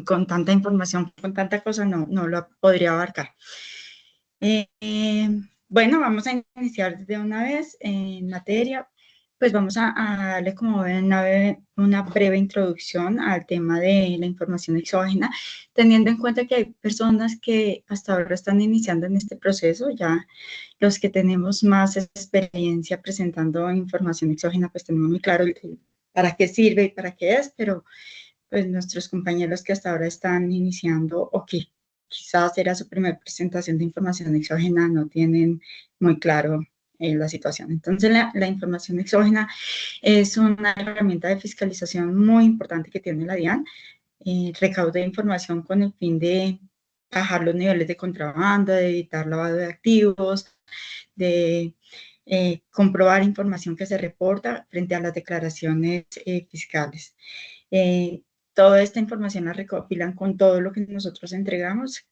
con tanta información, con tanta cosa, no lo podría abarcar. Bueno, vamos a iniciar de una vez en materia. Pues vamos a darle como una breve introducción al tema de la información exógena, teniendo en cuenta que hay personas que hasta ahora están iniciando en este proceso, ya los que tenemos más experiencia presentando información exógena, pues tenemos muy claro para qué sirve y para qué es, pero pues nuestros compañeros que hasta ahora están iniciando o que quizás era su primera presentación de información exógena no tienen muy claro la situación. Entonces, la información exógena es una herramienta de fiscalización muy importante que tiene la DIAN. Recauda información con el fin de bajar los niveles de contrabando, de evitar lavado de activos, de comprobar información que se reporta frente a las declaraciones fiscales. Toda esta información la recopilan con todo lo que nosotros entregamos.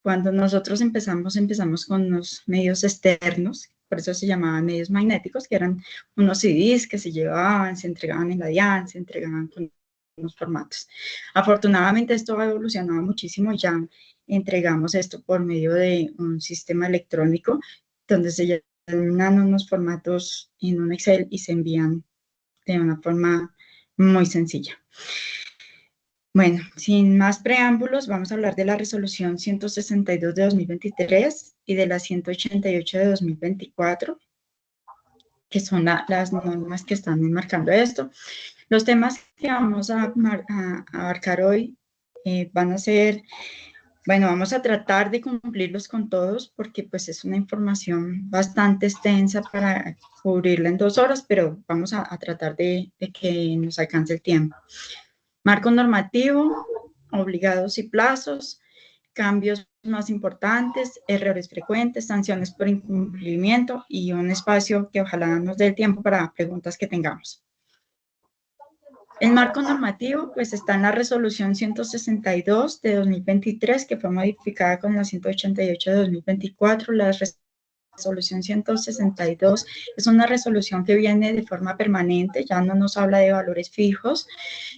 Cuando nosotros empezamos con unos medios externos, por eso se llamaban medios magnéticos, que eran unos CDs que se llevaban, se entregaban en la DIAN, se entregaban con unos formatos. Afortunadamente esto ha evolucionado muchísimo, ya entregamos esto por medio de un sistema electrónico donde se llenan unos formatos en un Excel y se envían de una forma muy sencilla. Bueno, sin más preámbulos, vamos a hablar de la resolución 162 de 2023 y de la 188 de 2024, que son las normas que están enmarcando esto. Los temas que vamos a abarcar hoy van a ser, bueno, vamos a tratar de cumplirlos con todos porque pues es una información bastante extensa para cubrirla en 2 horas, pero vamos a tratar de que nos alcance el tiempo. Marco normativo, obligados y plazos, cambios más importantes, errores frecuentes, sanciones por incumplimiento y un espacio que ojalá nos dé el tiempo para preguntas que tengamos. El marco normativo pues está en la resolución 162 de 2023 que fue modificada con la 188 de 2024. La resolución 162 es una resolución que viene de forma permanente, ya no nos habla de valores fijos,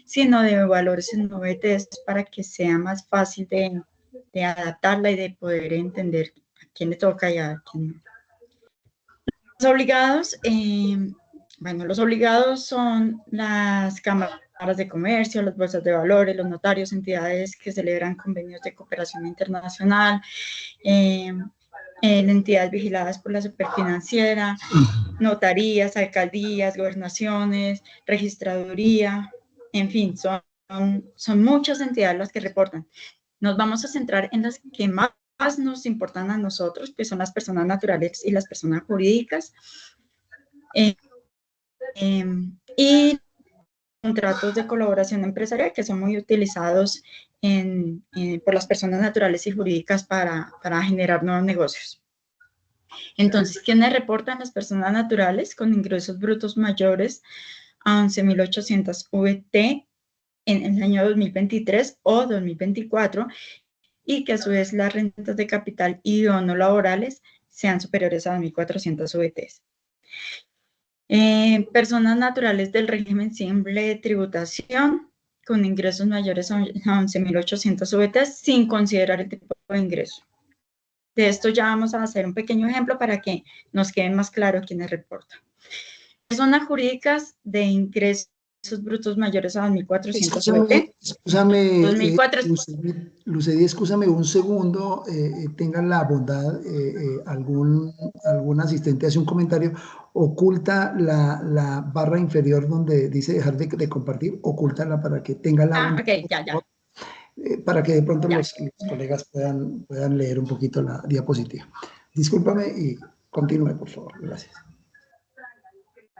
sino de valores en OBTs para que sea más fácil de adaptarla y de poder entender a quién le toca y a quién no. Los obligados, bueno, los obligados son las cámaras de comercio, las bolsas de valores, los notarios, entidades que celebran convenios de cooperación internacional, entidades vigiladas por la superfinanciera, notarías, alcaldías, gobernaciones, registraduría, en fin, son muchas entidades las que reportan. Nos vamos a centrar en las que más nos importan a nosotros, que son las personas naturales y las personas jurídicas, y contratos de colaboración empresarial que son muy utilizados por las personas naturales y jurídicas para generar nuevos negocios. Entonces, ¿quiénes reportan? Las personas naturales con ingresos brutos mayores a 11.800 VT en el año 2023 o 2024 y que a su vez las rentas de capital y o no laborales sean superiores a 2.400 VTs. Personas naturales del régimen simple de tributación con ingresos mayores a 11.800 VTs sin considerar el tipo de ingreso. De esto ya vamos a hacer un pequeño ejemplo para que nos quede más claro quiénes reportan. Personas jurídicas de ingresos brutos mayores a 2.400 VT. Escúchame, Lucedy, escúchame un segundo, tengan la bondad, algún asistente hace un comentario, oculta la barra inferior donde dice dejar de compartir, ocúltala para que tenga la bondad. Ok, ya. Para que de pronto los colegas puedan leer un poquito la diapositiva. Discúlpame y continúe, por favor. Gracias.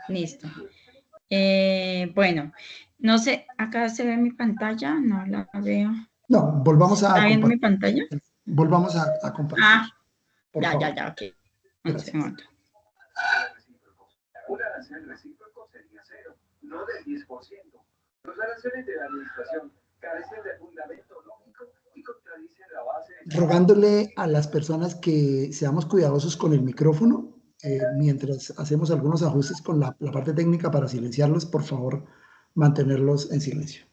Listo. Bueno, no sé, acá se ve mi pantalla, no la veo. No, volvamos a ¿Está viendo compartir. mi pantalla? Volvamos a compartir. Por favor. Ya, ok. Gracias. Un arancel recíproco sería 0, no del 10%. Los aranceles de la administración carecen de fundamento lógico y contradicen la base de... Rogándole a las personas que seamos cuidadosos con el micrófono, mientras hacemos algunos ajustes con la parte técnica para silenciarlos, por favor, mantenerlos en silencio.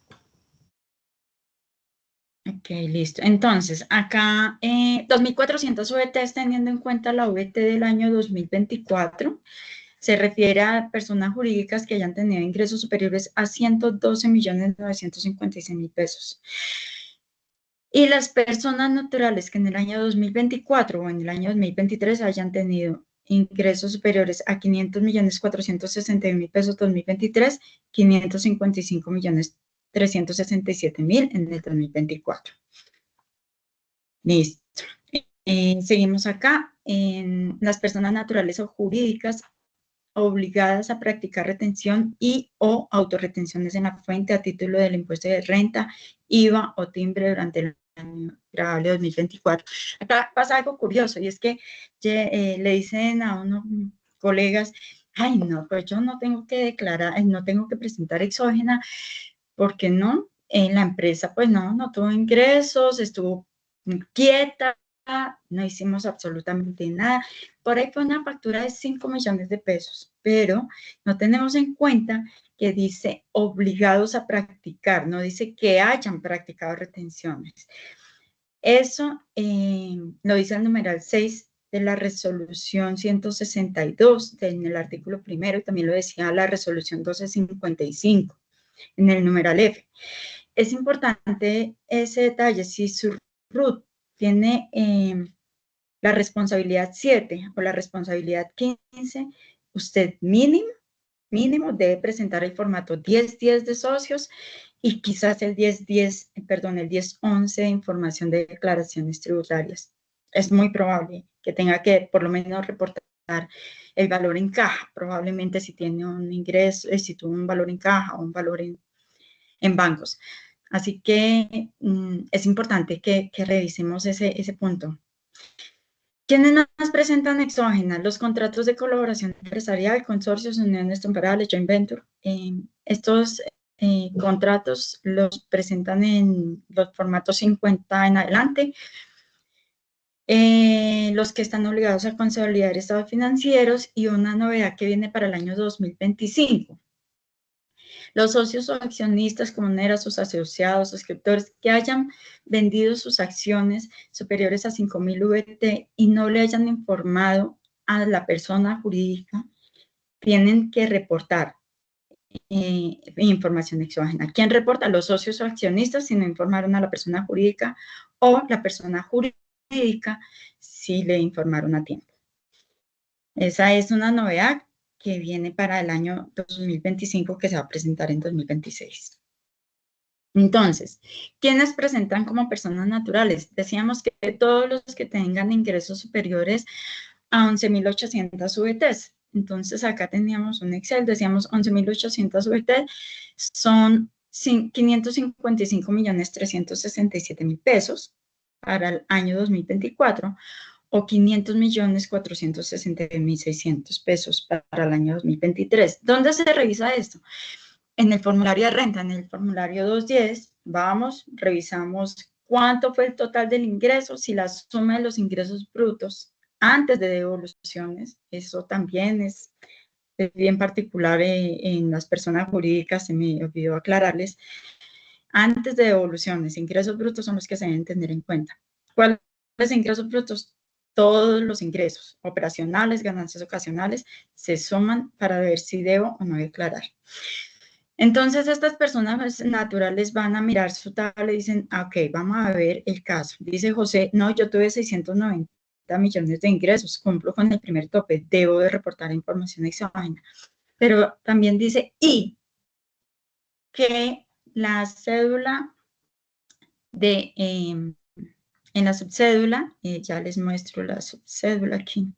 Ok, listo. Entonces, acá 2.400 VTs teniendo en cuenta la VT del año 2024. Se refiere a personas jurídicas que hayan tenido ingresos superiores a 112.956.000 pesos. Y las personas naturales que en el año 2024 o en el año 2023 hayan tenido ingresos superiores a 500.461.000 pesos 2023, 555.367.000 en el 2024. Listo. Seguimos acá. En las personas naturales o jurídicas obligadas a practicar retención y o autorretenciones en la fuente a título del impuesto de renta, IVA o timbre durante el año grabable 2024. Acá pasa algo curioso y es que le dicen a unos colegas, ay no, pues yo no tengo que declarar, no tengo que presentar exógena, porque no, en la empresa pues no tuvo ingresos, estuvo quieta, no hicimos absolutamente nada. Por ahí fue una factura de 5 millones de pesos, pero no tenemos en cuenta que dice obligados a practicar, no dice que hayan practicado retenciones. Eso lo dice el numeral 6 de la resolución 162 en el artículo primero, y también lo decía la resolución 1255 en el numeral F. Es importante ese detalle, si su RUT tiene la responsabilidad 7 o la responsabilidad 15, usted mínimo debe presentar el formato 1010 de socios y quizás el 1011 de información de declaraciones tributarias. Es muy probable que tenga que por lo menos reportar el valor en caja, probablemente si tiene un ingreso, si tuvo un valor en caja o un valor en bancos. Así que es importante que revisemos ese punto. ¿Quiénes más presentan exógenas? Los contratos de colaboración empresarial, consorcios, uniones temporales, joint venture. Estos contratos los presentan en los formatos 50 en adelante. Los que están obligados a consolidar estados financieros y una novedad que viene para el año 2025. Los socios o accionistas comuneras, sus asociados, suscriptores que hayan vendido sus acciones superiores a 5.000 VT y no le hayan informado a la persona jurídica, tienen que reportar información exógena. ¿Quién reporta? Los socios o accionistas si no informaron a la persona jurídica o la persona jurídica si le informaron a tiempo. Esa es una novedad que viene para el año 2025 que se va a presentar en 2026. Entonces, ¿quiénes presentan como personas naturales? Decíamos que todos los que tengan ingresos superiores a 11.800 VTs. Entonces, acá teníamos un Excel, decíamos 11.800 VTs son 555.367.000 pesos para el año 2024 o 500.461.600 pesos para el año 2023. ¿Dónde se revisa esto? En el formulario de renta, en el formulario 210, vamos, revisamos cuánto fue el total del ingreso, si la suma de los ingresos brutos antes de devoluciones, eso también es bien particular en las personas jurídicas, se me olvidó aclararles, antes de devoluciones, ingresos brutos son los que se deben tener en cuenta. ¿Cuáles ingresos brutos? Todos los ingresos operacionales, ganancias ocasionales, se suman para ver si debo o no declarar. Entonces, estas personas naturales van a mirar su tabla y dicen, ok, vamos a ver el caso. Dice José, no, yo tuve 690 millones de ingresos, cumplo con el primer tope, debo de reportar información exógena. Pero también dice, y que la cédula en la subcédula, ya les muestro la subcédula aquí,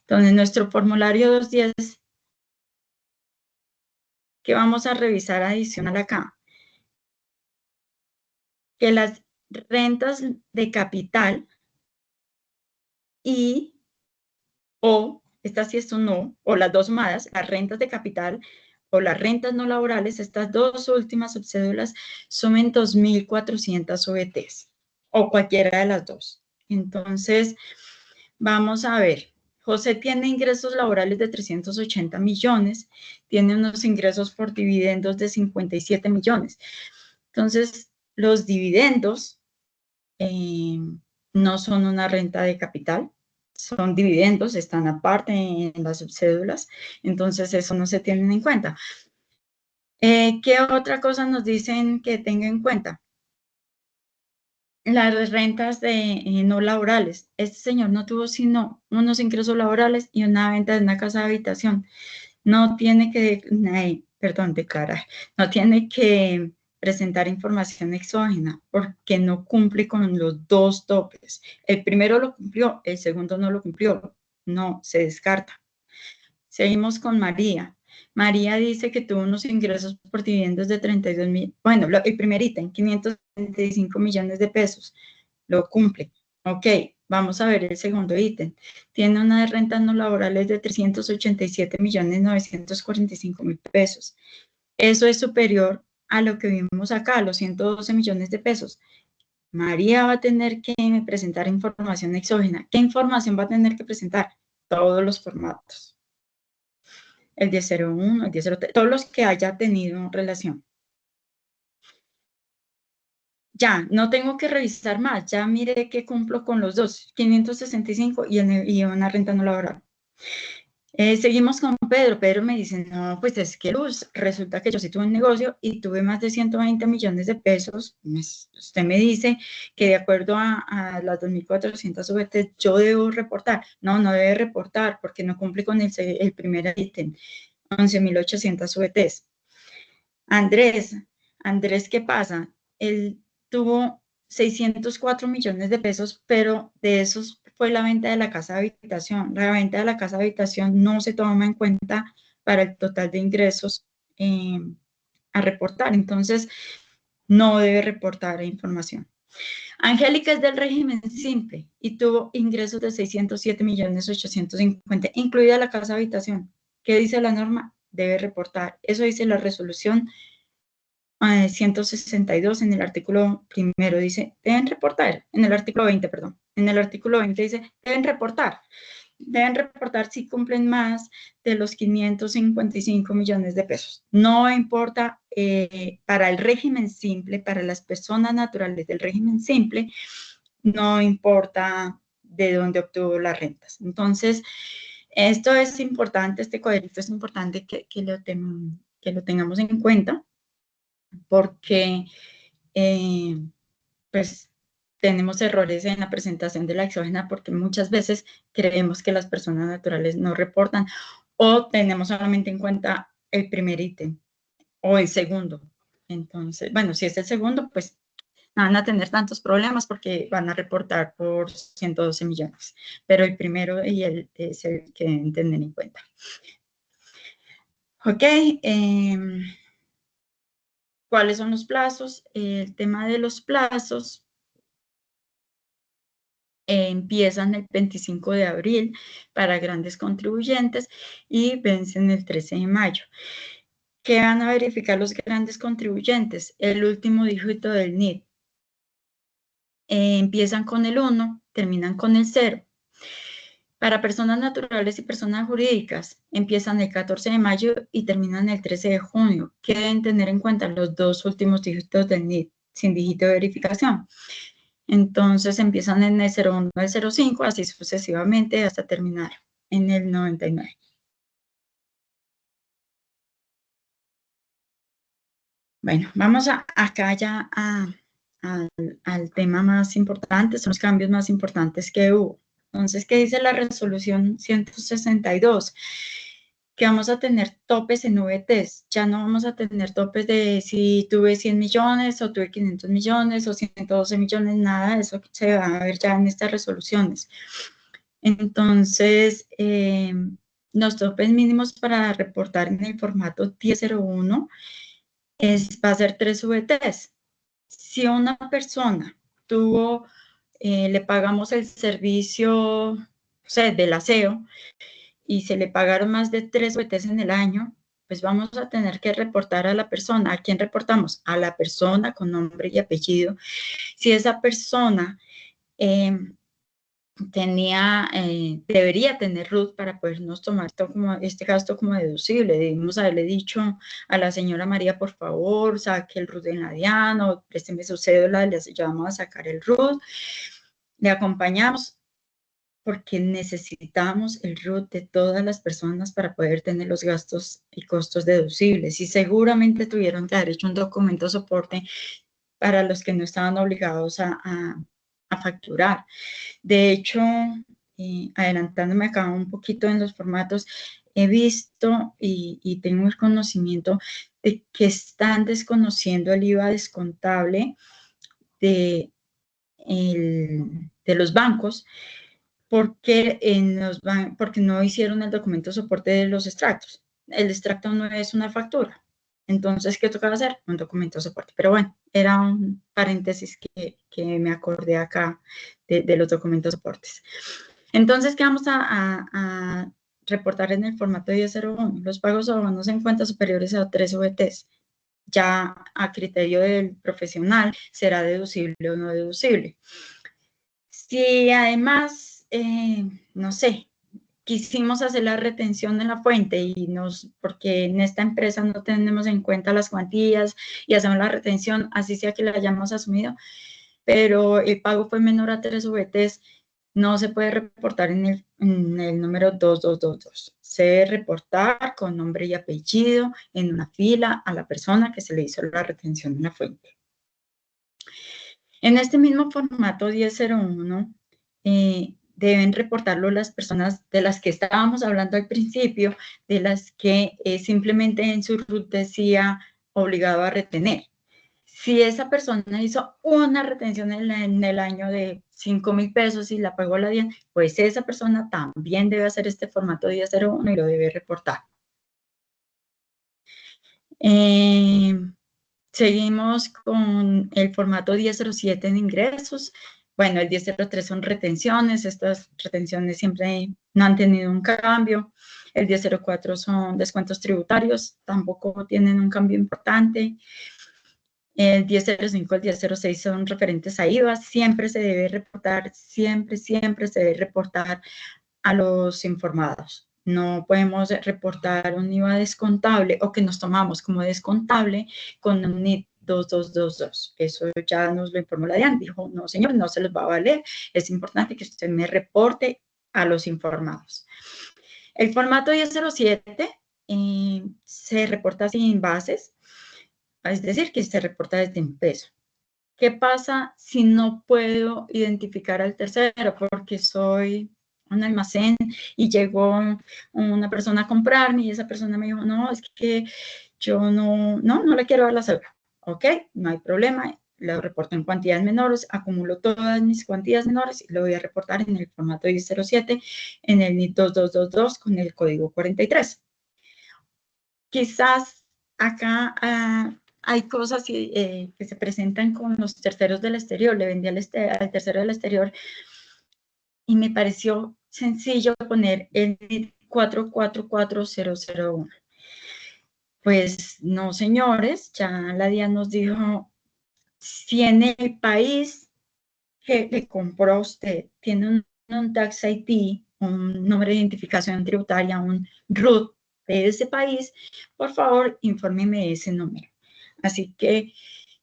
donde nuestro formulario 210, que vamos a revisar adicional acá, que las rentas de capital y o, estas sí son no, o las dos sumadas, las rentas de capital o las rentas no laborales, estas dos últimas subcédulas sumen 2.400 VTs o cualquiera de las dos. Entonces, vamos a ver. José tiene ingresos laborales de 380 millones, tiene unos ingresos por dividendos de 57 millones. Entonces, los dividendos no son una renta de capital, son dividendos, están aparte en las subcédulas, entonces eso no se tiene en cuenta. ¿Qué otra cosa nos dicen que tenga en cuenta? Las rentas no laborales. Este señor no tuvo sino unos ingresos laborales y una venta de una casa de habitación. No tiene que, declarar, no tiene que presentar información exógena porque no cumple con los dos topes. El primero lo cumplió, el segundo no lo cumplió. No, se descarta. Seguimos con María. María dice que tuvo unos ingresos por dividendos de 32.000, bueno, el primer ítem, 535 millones de pesos, lo cumple. Ok, vamos a ver el segundo ítem. Tiene unas rentas no laborales de 387.945.000 pesos. Eso es superior a lo que vimos acá, los 112 millones de pesos. María va a tener que presentar información exógena. ¿Qué información va a tener que presentar? Todos los formatos. El 1001, el 1003, todos los que haya tenido relación. Ya, no tengo que revisar más, ya miré que cumplo con los dos, 565 y una renta no laboral. Seguimos con Pedro. Pedro me dice, no, pues es que Luz, resulta que yo sí tuve un negocio y tuve más de 120 millones de pesos. Usted me dice que de acuerdo a las 2.400 VT yo debo reportar. No, no debe reportar porque no cumple con el primer ítem, 11.800 VTs. Andrés, ¿qué pasa? Él tuvo 604 millones de pesos, pero de esos fue la venta de la casa de habitación. La venta de la casa de habitación no se toma en cuenta para el total de ingresos a reportar, entonces no debe reportar información. Angélica es del régimen simple y tuvo ingresos de 607.850.000, incluida la casa de habitación. ¿Qué dice la norma? Debe reportar. Eso dice la resolución 162 en el artículo primero dice, deben reportar, en el artículo 20, perdón, en el artículo 20 dice, deben reportar si cumplen más de los 555 millones de pesos. No importa para el régimen simple, para las personas naturales del régimen simple, no importa de dónde obtuvo las rentas. Entonces, esto es importante, este cuadrito es importante que lo tengamos en cuenta, porque pues tenemos errores en la presentación de la exógena porque muchas veces creemos que las personas naturales no reportan o tenemos solamente en cuenta el primer ítem o el segundo. Entonces, bueno, si es el segundo, pues no van a tener tantos problemas porque van a reportar por 112 millones, pero el primero y el es el que deben tener en cuenta. Ok, ¿cuáles son los plazos? El tema de los plazos empiezan el 25 de abril para grandes contribuyentes y vencen el 13 de mayo. ¿Qué van a verificar los grandes contribuyentes? El último dígito del NIT. Empiezan con el 1, terminan con el 0. Para personas naturales y personas jurídicas, empiezan el 14 de mayo y terminan el 13 de junio. ¿Qué deben tener en cuenta? Los dos últimos dígitos del NIT, sin dígito de verificación. Entonces empiezan en el 01 al 05, así sucesivamente hasta terminar en el 99. Bueno, vamos acá ya al tema más importante, son los cambios más importantes que hubo. Entonces, ¿qué dice la resolución 162? Que vamos a tener topes en VTs, ya no vamos a tener topes de si tuve 100 millones o tuve 500 millones o 112 millones, nada de eso se va a ver ya en estas resoluciones. Entonces, los topes mínimos para reportar en el formato 1001 va a ser 3 VTs. Si una persona tuvo, le pagamos el servicio, o sea, del aseo, y se le pagaron más de 3 VTs en el año, pues vamos a tener que reportar a la persona. ¿A quién reportamos? A la persona con nombre y apellido. Si esa persona debería tener RUT para podernos tomar todo como este gasto como deducible. Debimos haberle dicho a la señora María, por favor, saque el RUT en la DIAN, o présteme su cédula, le ayudamos a sacar el RUT. Le acompañamos porque necesitamos el RUT de todas las personas para poder tener los gastos y costos deducibles. Y seguramente tuvieron que haber hecho un documento de soporte para los que no estaban obligados a facturar. De hecho, adelantándome acá un poquito en los formatos, he visto y tengo el conocimiento de que están desconociendo el IVA descontable de los bancos porque no hicieron el documento de soporte de los extractos. El extracto no es una factura. Entonces, ¿qué tocaba hacer? Un documento de soporte. Pero bueno, era un paréntesis que me acordé acá de los documentos de soportes. Entonces, ¿qué vamos a reportar en el formato 1001? Los pagos o bonos en cuentas superiores a 3 VTs. Ya a criterio del profesional, será deducible o no deducible. Si además, no sé, quisimos hacer la retención en la fuente porque en esta empresa no tenemos en cuenta las cuantías y hacemos la retención, así sea que la hayamos asumido, pero el pago fue menor a 3 VTs, no se puede reportar en el número 2222. Se debe reportar con nombre y apellido en una fila a la persona que se le hizo la retención en la fuente. En este mismo formato 1001, deben reportarlo las personas de las que estábamos hablando al principio, de las que simplemente en su RUT decía obligado a retener. Si esa persona hizo una retención en el año de 5,000 pesos y la pagó la DIAN, pues esa persona también debe hacer este formato 1001 y lo debe reportar. Seguimos con el formato 1007 en ingresos. Bueno, el 1003 son retenciones. Estas retenciones siempre no han tenido un cambio. El 1004 son descuentos tributarios, tampoco tienen un cambio importante. El 1005, el 1006 son referentes a IVA. Siempre se debe reportar, siempre se debe reportar a los informados. No podemos reportar un IVA descontable o que nos tomamos como descontable con un NIT 2222. Eso ya nos lo informó la DIAN. Dijo, no señor, no se los va a valer. Es importante que usted me reporte a los informados. El formato 1007 se reporta sin bases, es decir, que se reporta desde un peso. ¿Qué pasa si no puedo identificar al tercero? Porque soy un almacén y llegó una persona a comprarme y esa persona me dijo, no, es que yo no le quiero dar la cédula. Ok, no hay problema, lo reporto en cuantías menores, acumulo todas mis cuantías menores y lo voy a reportar en el formato 1007, en el NIT 2222 con el código 43. Quizás acá hay cosas que se presentan con los terceros del exterior. Le vendí al tercero del exterior y me pareció sencillo poner el 444001. Pues no, señores, ya la DIAN nos dijo, si en el país que le compró a usted tiene un tax ID, un número de identificación tributaria, un RUT de ese país, por favor, infórmeme ese número. Así que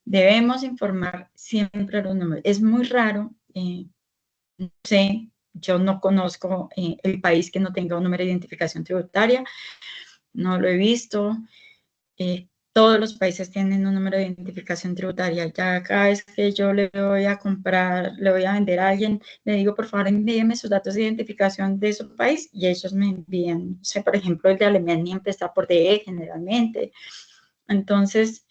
debemos informar siempre los números. Es muy raro, no sé, yo no conozco el país que no tenga un número de identificación tributaria, no lo he visto. Todos los países tienen un número de identificación tributaria. Ya cada vez que yo le voy a comprar, le voy a vender a alguien, le digo, por favor, envíeme sus datos de identificación de su país y ellos me envían, no sé, por ejemplo, el de Alemania empieza por DE generalmente. Entonces,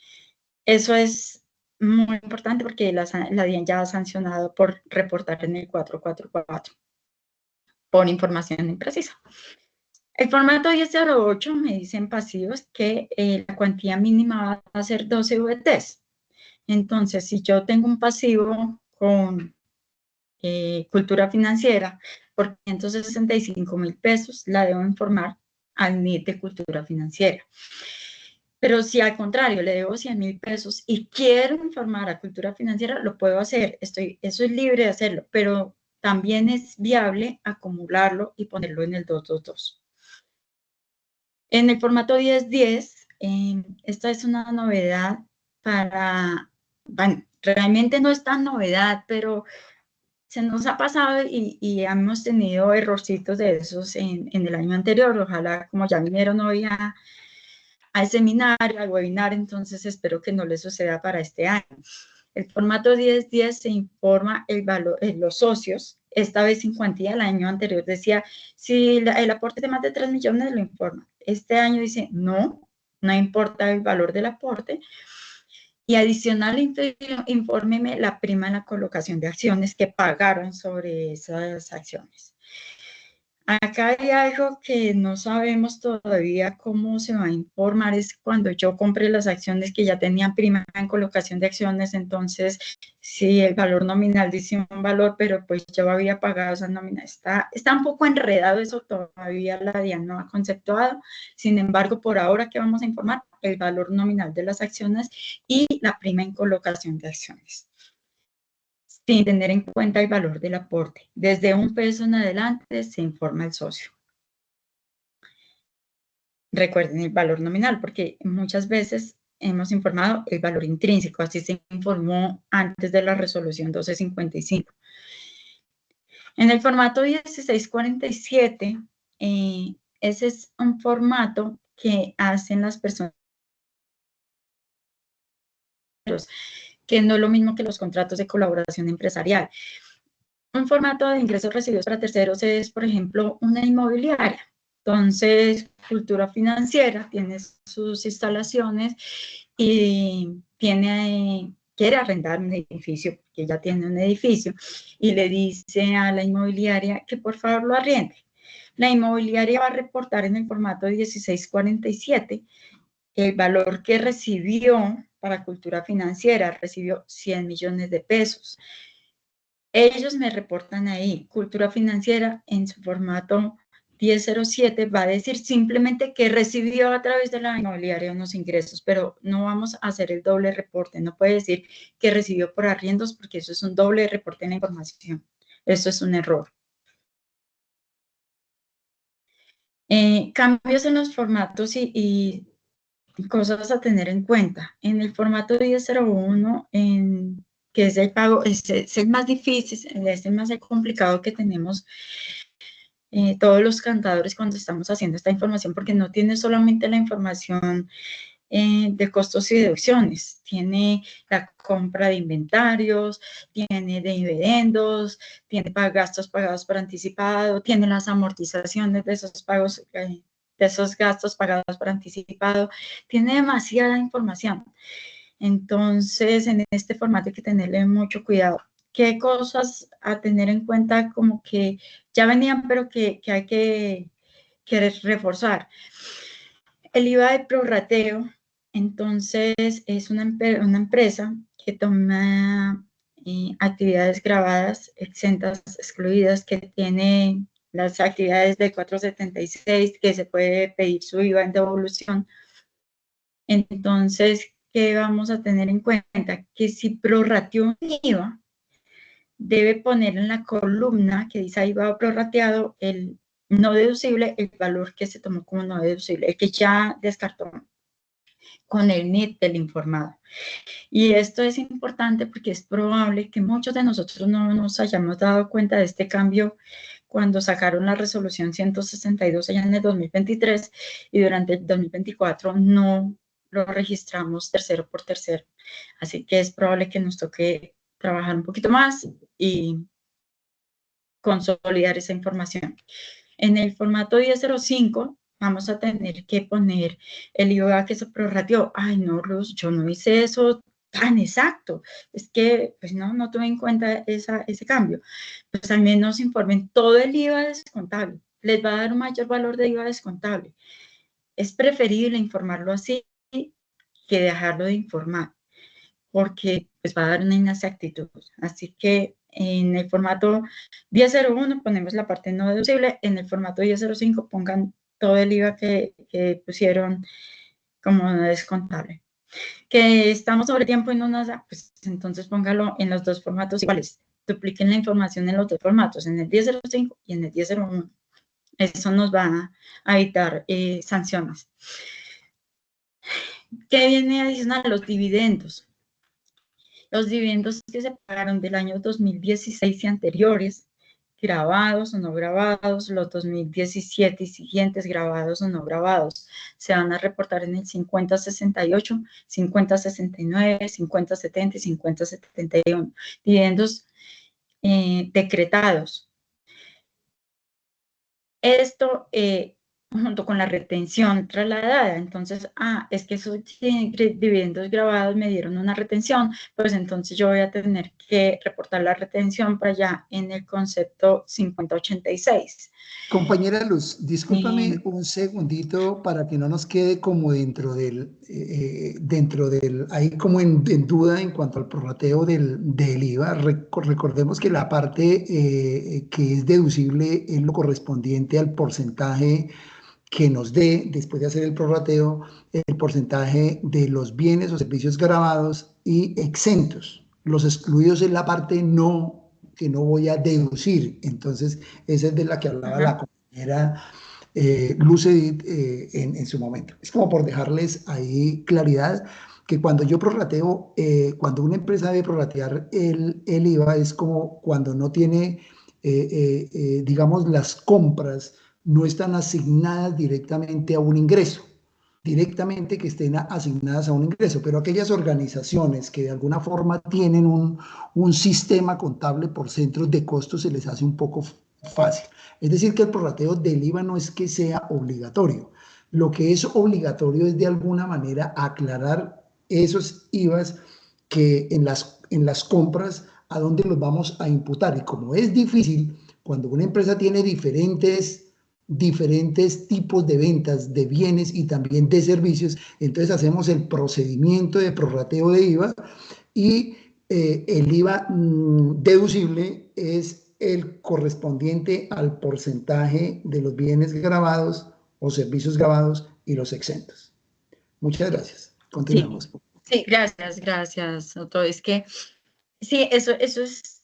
eso es muy importante porque la DIAN ya ha sancionado por reportar en el 444 por información imprecisa. El formato 1008 me dicen pasivos que la cuantía mínima va a ser 12 VTs. Entonces, si yo tengo un pasivo con cultura financiera por 565,000 pesos, la debo informar al NIT de cultura financiera. Pero si al contrario le debo 100,000 pesos y quiero informar a cultura financiera, lo puedo hacer. Eso es libre de hacerlo, pero también es viable acumularlo y ponerlo en el 222. En el formato 1010, esta es una novedad para, bueno, realmente no es tan novedad, pero se nos ha pasado y hemos tenido errorcitos de esos en el año anterior. Ojalá, como ya vinieron hoy al seminario, al webinar, entonces espero que no les suceda para este año. El formato 1010 se informa el valor, los socios, esta vez en cuantía. El año anterior decía, si el aporte de más de 3 millones lo informa. Este año dice, no importa el valor del aporte. Y adicional, infórmeme la prima en la colocación de acciones que pagaron sobre esas acciones. Acá hay algo que no sabemos todavía cómo se va a informar, es cuando yo compré las acciones que ya tenían prima en colocación de acciones, entonces si el valor nominal dice un valor, pero pues yo había pagado esa nómina, está un poco enredado eso, todavía la DIAN no ha conceptuado. Sin embargo, por ahora, ¿qué vamos a informar? El valor nominal de las acciones y la prima en colocación de acciones, sin tener en cuenta el valor del aporte. Desde $1 en adelante se informa el socio. Recuerden el valor nominal, porque muchas veces hemos informado el valor intrínseco, así se informó antes de la resolución 1255. En el formato 1647, ese es un formato que hacen las personas, que no es lo mismo que los contratos de colaboración empresarial. Un formato de ingresos recibidos para terceros es, por ejemplo, una inmobiliaria. Entonces, Cultura Financiera tiene sus instalaciones y quiere arrendar un edificio, porque ya tiene un edificio, y le dice a la inmobiliaria que por favor lo arriende. La inmobiliaria va a reportar en el formato 1647 el valor que recibió para Cultura Financiera, recibió 100 millones de pesos. Ellos me reportan ahí, Cultura Financiera en su formato 1007 va a decir simplemente que recibió a través de la inmobiliaria unos ingresos, pero no vamos a hacer el doble reporte. No puede decir que recibió por arriendos porque eso es un doble reporte en la información. Eso es un error. Cambios en los formatos y cosas a tener en cuenta. En el formato 1001, que es el pago, es el más difícil, es el más complicado que tenemos todos los cantadores cuando estamos haciendo esta información, porque no tiene solamente la información de costos y deducciones, tiene la compra de inventarios, tiene de dividendos, tiene gastos pagados por anticipado, tiene las amortizaciones de esos pagos, de esos gastos pagados por anticipado, tiene demasiada información. Entonces, en este formato hay que tenerle mucho cuidado. ¿Qué cosas a tener en cuenta como que ya venían, pero que hay que reforzar? El IVA de prorrateo, entonces, es una empresa que toma actividades grabadas, exentas, excluidas, que tiene las actividades del 476, que se puede pedir su IVA en devolución. Entonces, ¿qué vamos a tener en cuenta? Que si prorrateó un IVA, debe poner en la columna que dice IVA prorrateado el no deducible, el valor que se tomó como no deducible, el que ya descartó con el NIT del informado. Y esto es importante porque es probable que muchos de nosotros no nos hayamos dado cuenta de este cambio cuando sacaron la resolución 162 allá en el 2023 y durante el 2024 no lo registramos tercero por tercero. Así que es probable que nos toque trabajar un poquito más y consolidar esa información. En el formato 1005 vamos a tener que poner el IVA que se prorrateó. Ay, no, Luz, yo no hice eso tan exacto. Es que, pues no tuve en cuenta ese cambio. Pues al menos informen todo el IVA descontable. Les va a dar un mayor valor de IVA descontable. Es preferible informarlo así que dejarlo de informar, porque pues va a dar una inexactitud. Así que en el formato 1001 ponemos la parte no deducible, en el formato 1005 pongan todo el IVA que pusieron como no descontable. Que estamos sobre tiempo y no nos da, pues entonces póngalo en los dos formatos iguales. dupliquen la información en los dos formatos, en el 1005 y en el 1001. Eso nos va a evitar sanciones. ¿Qué viene adicional? Los dividendos. Los dividendos que se pagaron del año 2016 y anteriores, grabados o no grabados, los 2017 y siguientes, grabados o no grabados, se van a reportar en el 5068, 5069, 5070 y 5071. Dividendos decretados. Esto junto con la retención trasladada. Entonces, es que esos dividendos grabados me dieron una retención, pues entonces yo voy a tener que reportar la retención para allá en el concepto 5086. Compañera Luz, discúlpame un segundito para que no nos quede como dentro del, ahí como en duda en cuanto al prorrateo del IVA. Recordemos que la parte que es deducible es lo correspondiente al porcentaje que nos dé, después de hacer el prorrateo, el porcentaje de los bienes o servicios grabados y exentos. Los excluidos es la parte que no voy a deducir. Entonces, esa es de la que hablaba la compañera Luz Edith en su momento. Es como por dejarles ahí claridad que cuando yo prorrateo, cuando una empresa debe prorratear el IVA, es como cuando no tiene, digamos, las compras no están asignadas directamente a un ingreso, directamente que estén asignadas a un ingreso, pero aquellas organizaciones que de alguna forma tienen un sistema contable por centros de costos se les hace un poco fácil. Es decir, que el prorrateo del IVA no es que sea obligatorio. Lo que es obligatorio es de alguna manera aclarar esos IVAs que en las compras a dónde los vamos a imputar. Y como es difícil, cuando una empresa tiene diferentes tipos de ventas de bienes y también de servicios, entonces hacemos el procedimiento de prorrateo de IVA y el IVA deducible es el correspondiente al porcentaje de los bienes grabados o servicios grabados y los exentos. Muchas gracias. Continuamos. Sí, gracias, Otto. Es que sí, eso es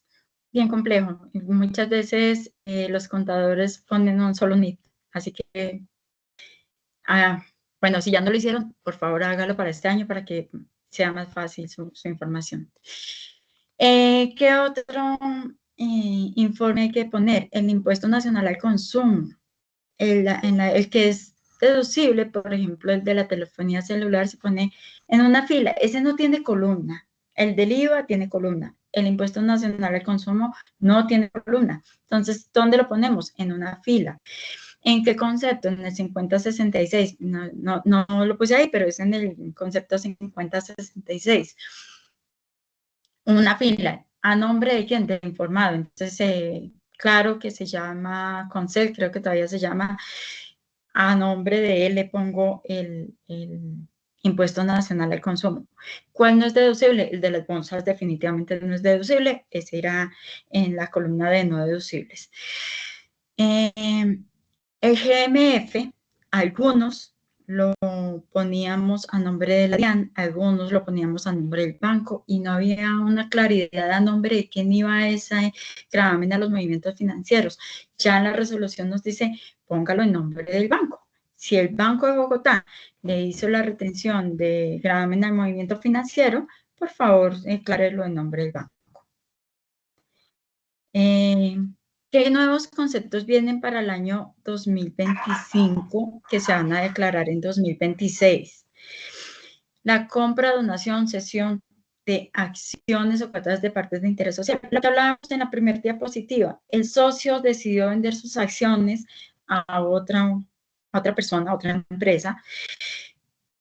bien complejo. Muchas veces los contadores ponen un solo NIT, así que, bueno, si ya no lo hicieron, por favor hágalo para este año para que sea más fácil su información. ¿Qué otro informe hay que poner? El impuesto nacional al consumo, el que es deducible, por ejemplo, el de la telefonía celular se pone en una fila, ese no tiene columna, el del IVA tiene columna, el impuesto nacional al consumo no tiene columna, entonces, ¿dónde lo ponemos? En una fila. ¿En qué concepto? En el 5066, no lo puse ahí, pero es en el concepto 5066. Una fila, ¿a nombre de quién? Del informado. Entonces, claro que se llama Concel, creo que todavía se llama, a nombre de él le pongo el impuesto nacional al consumo. ¿Cuál no es deducible? El de las bolsas definitivamente no es deducible, ese irá en la columna de no deducibles. El GMF, algunos lo poníamos a nombre de la DIAN, algunos lo poníamos a nombre del banco y no había una claridad a nombre de quién iba ese gravamen a los movimientos financieros. Ya la resolución nos dice, póngalo en nombre del banco. Si el Banco de Bogotá le hizo la retención de gravamen al movimiento financiero, por favor, declárelo en nombre del banco. ¿Qué nuevos conceptos vienen para el año 2025 que se van a declarar en 2026? La compra, donación, cesión de acciones o cuotas de partes de interés social. Lo que hablábamos en la primera diapositiva, el socio decidió vender sus acciones a otra persona, a otra empresa,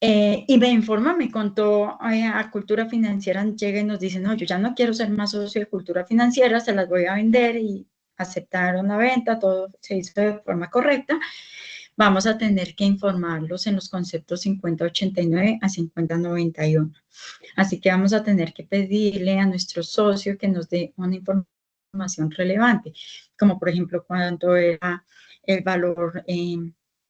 y me informa, me contó a Cultura Financiera, llega y nos dice, no, yo ya no quiero ser más socio de Cultura Financiera, se las voy a vender y aceptaron la venta, todo se hizo de forma correcta. Vamos a tener que informarlos en los conceptos 5089 a 5091. Así que vamos a tener que pedirle a nuestro socio que nos dé una información relevante, como por ejemplo cuánto era el valor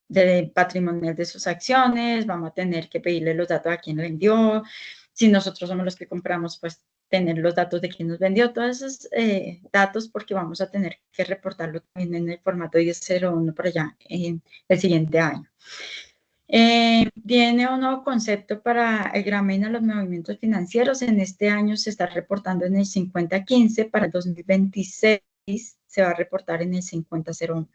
de patrimonial de sus acciones, vamos a tener que pedirle los datos a quién vendió, si nosotros somos los que compramos, pues tener los datos de quién nos vendió, todos esos datos, porque vamos a tener que reportarlo también en el formato 1001 por allá en el siguiente año. Viene un nuevo concepto para el gravamen a los movimientos financieros. En este año se está reportando en el 5015, para el 2026 se va a reportar en el 5001.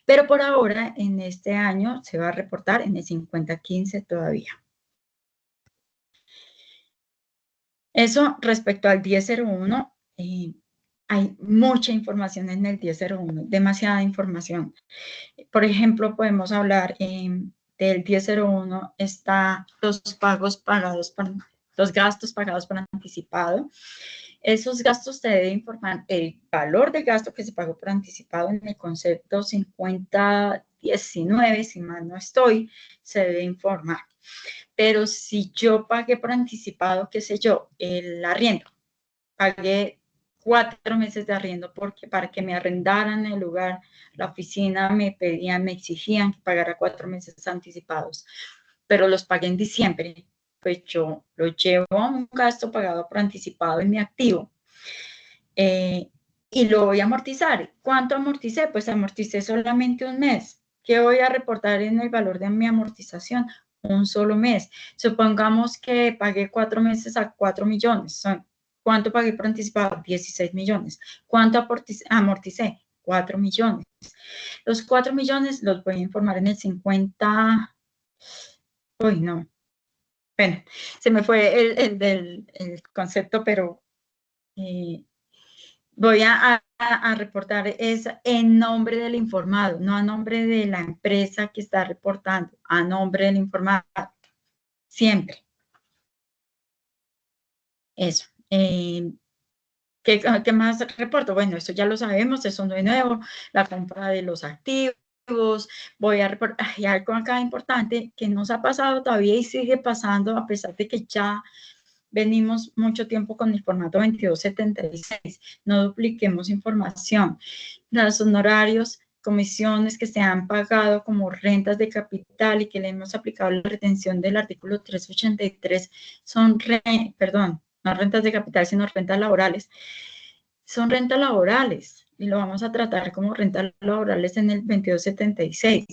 Pero por ahora, en este año, se va a reportar en el 5015 todavía. Eso respecto al 1001, hay mucha información en el 1001, demasiada información. Por ejemplo, podemos hablar del 1001, está los gastos pagados por anticipado. Esos gastos te debe informar el valor del gasto que se pagó por anticipado en el concepto 5019, si mal no estoy, se debe informar. Pero si yo pagué por anticipado, qué sé yo, el arriendo, pagué 4 meses de arriendo porque para que me arrendaran el lugar, la oficina me exigían que pagara 4 meses anticipados, pero los pagué en diciembre, pues yo lo llevo a un gasto pagado por anticipado en mi activo y lo voy a amortizar. ¿Cuánto amorticé? Pues amorticé solamente un mes. ¿Qué voy a reportar en el valor de mi amortización? Un solo mes. Supongamos que pagué 4 meses a 4 millones. ¿Cuánto pagué por anticipado? 16 millones. ¿Cuánto amorticé? 4 millones. Los 4 millones los voy a informar en el 50. Uy, no. Bueno, se me fue el concepto, pero voy a reportar es en nombre del informado, no a nombre de la empresa que está reportando, a nombre del informado. Siempre. Eso. ¿Qué más reporto? Bueno, eso ya lo sabemos, eso no es nuevo, la compra de los activos. Voy a reportar, hay algo acá importante que nos ha pasado todavía y sigue pasando, a pesar de que ya venimos mucho tiempo con el formato 2276. No dupliquemos información. Los honorarios, comisiones que se han pagado como rentas de capital y que le hemos aplicado la retención del artículo 383 son, no rentas de capital, sino rentas laborales. Son rentas laborales y lo vamos a tratar como rentas laborales en el 2276.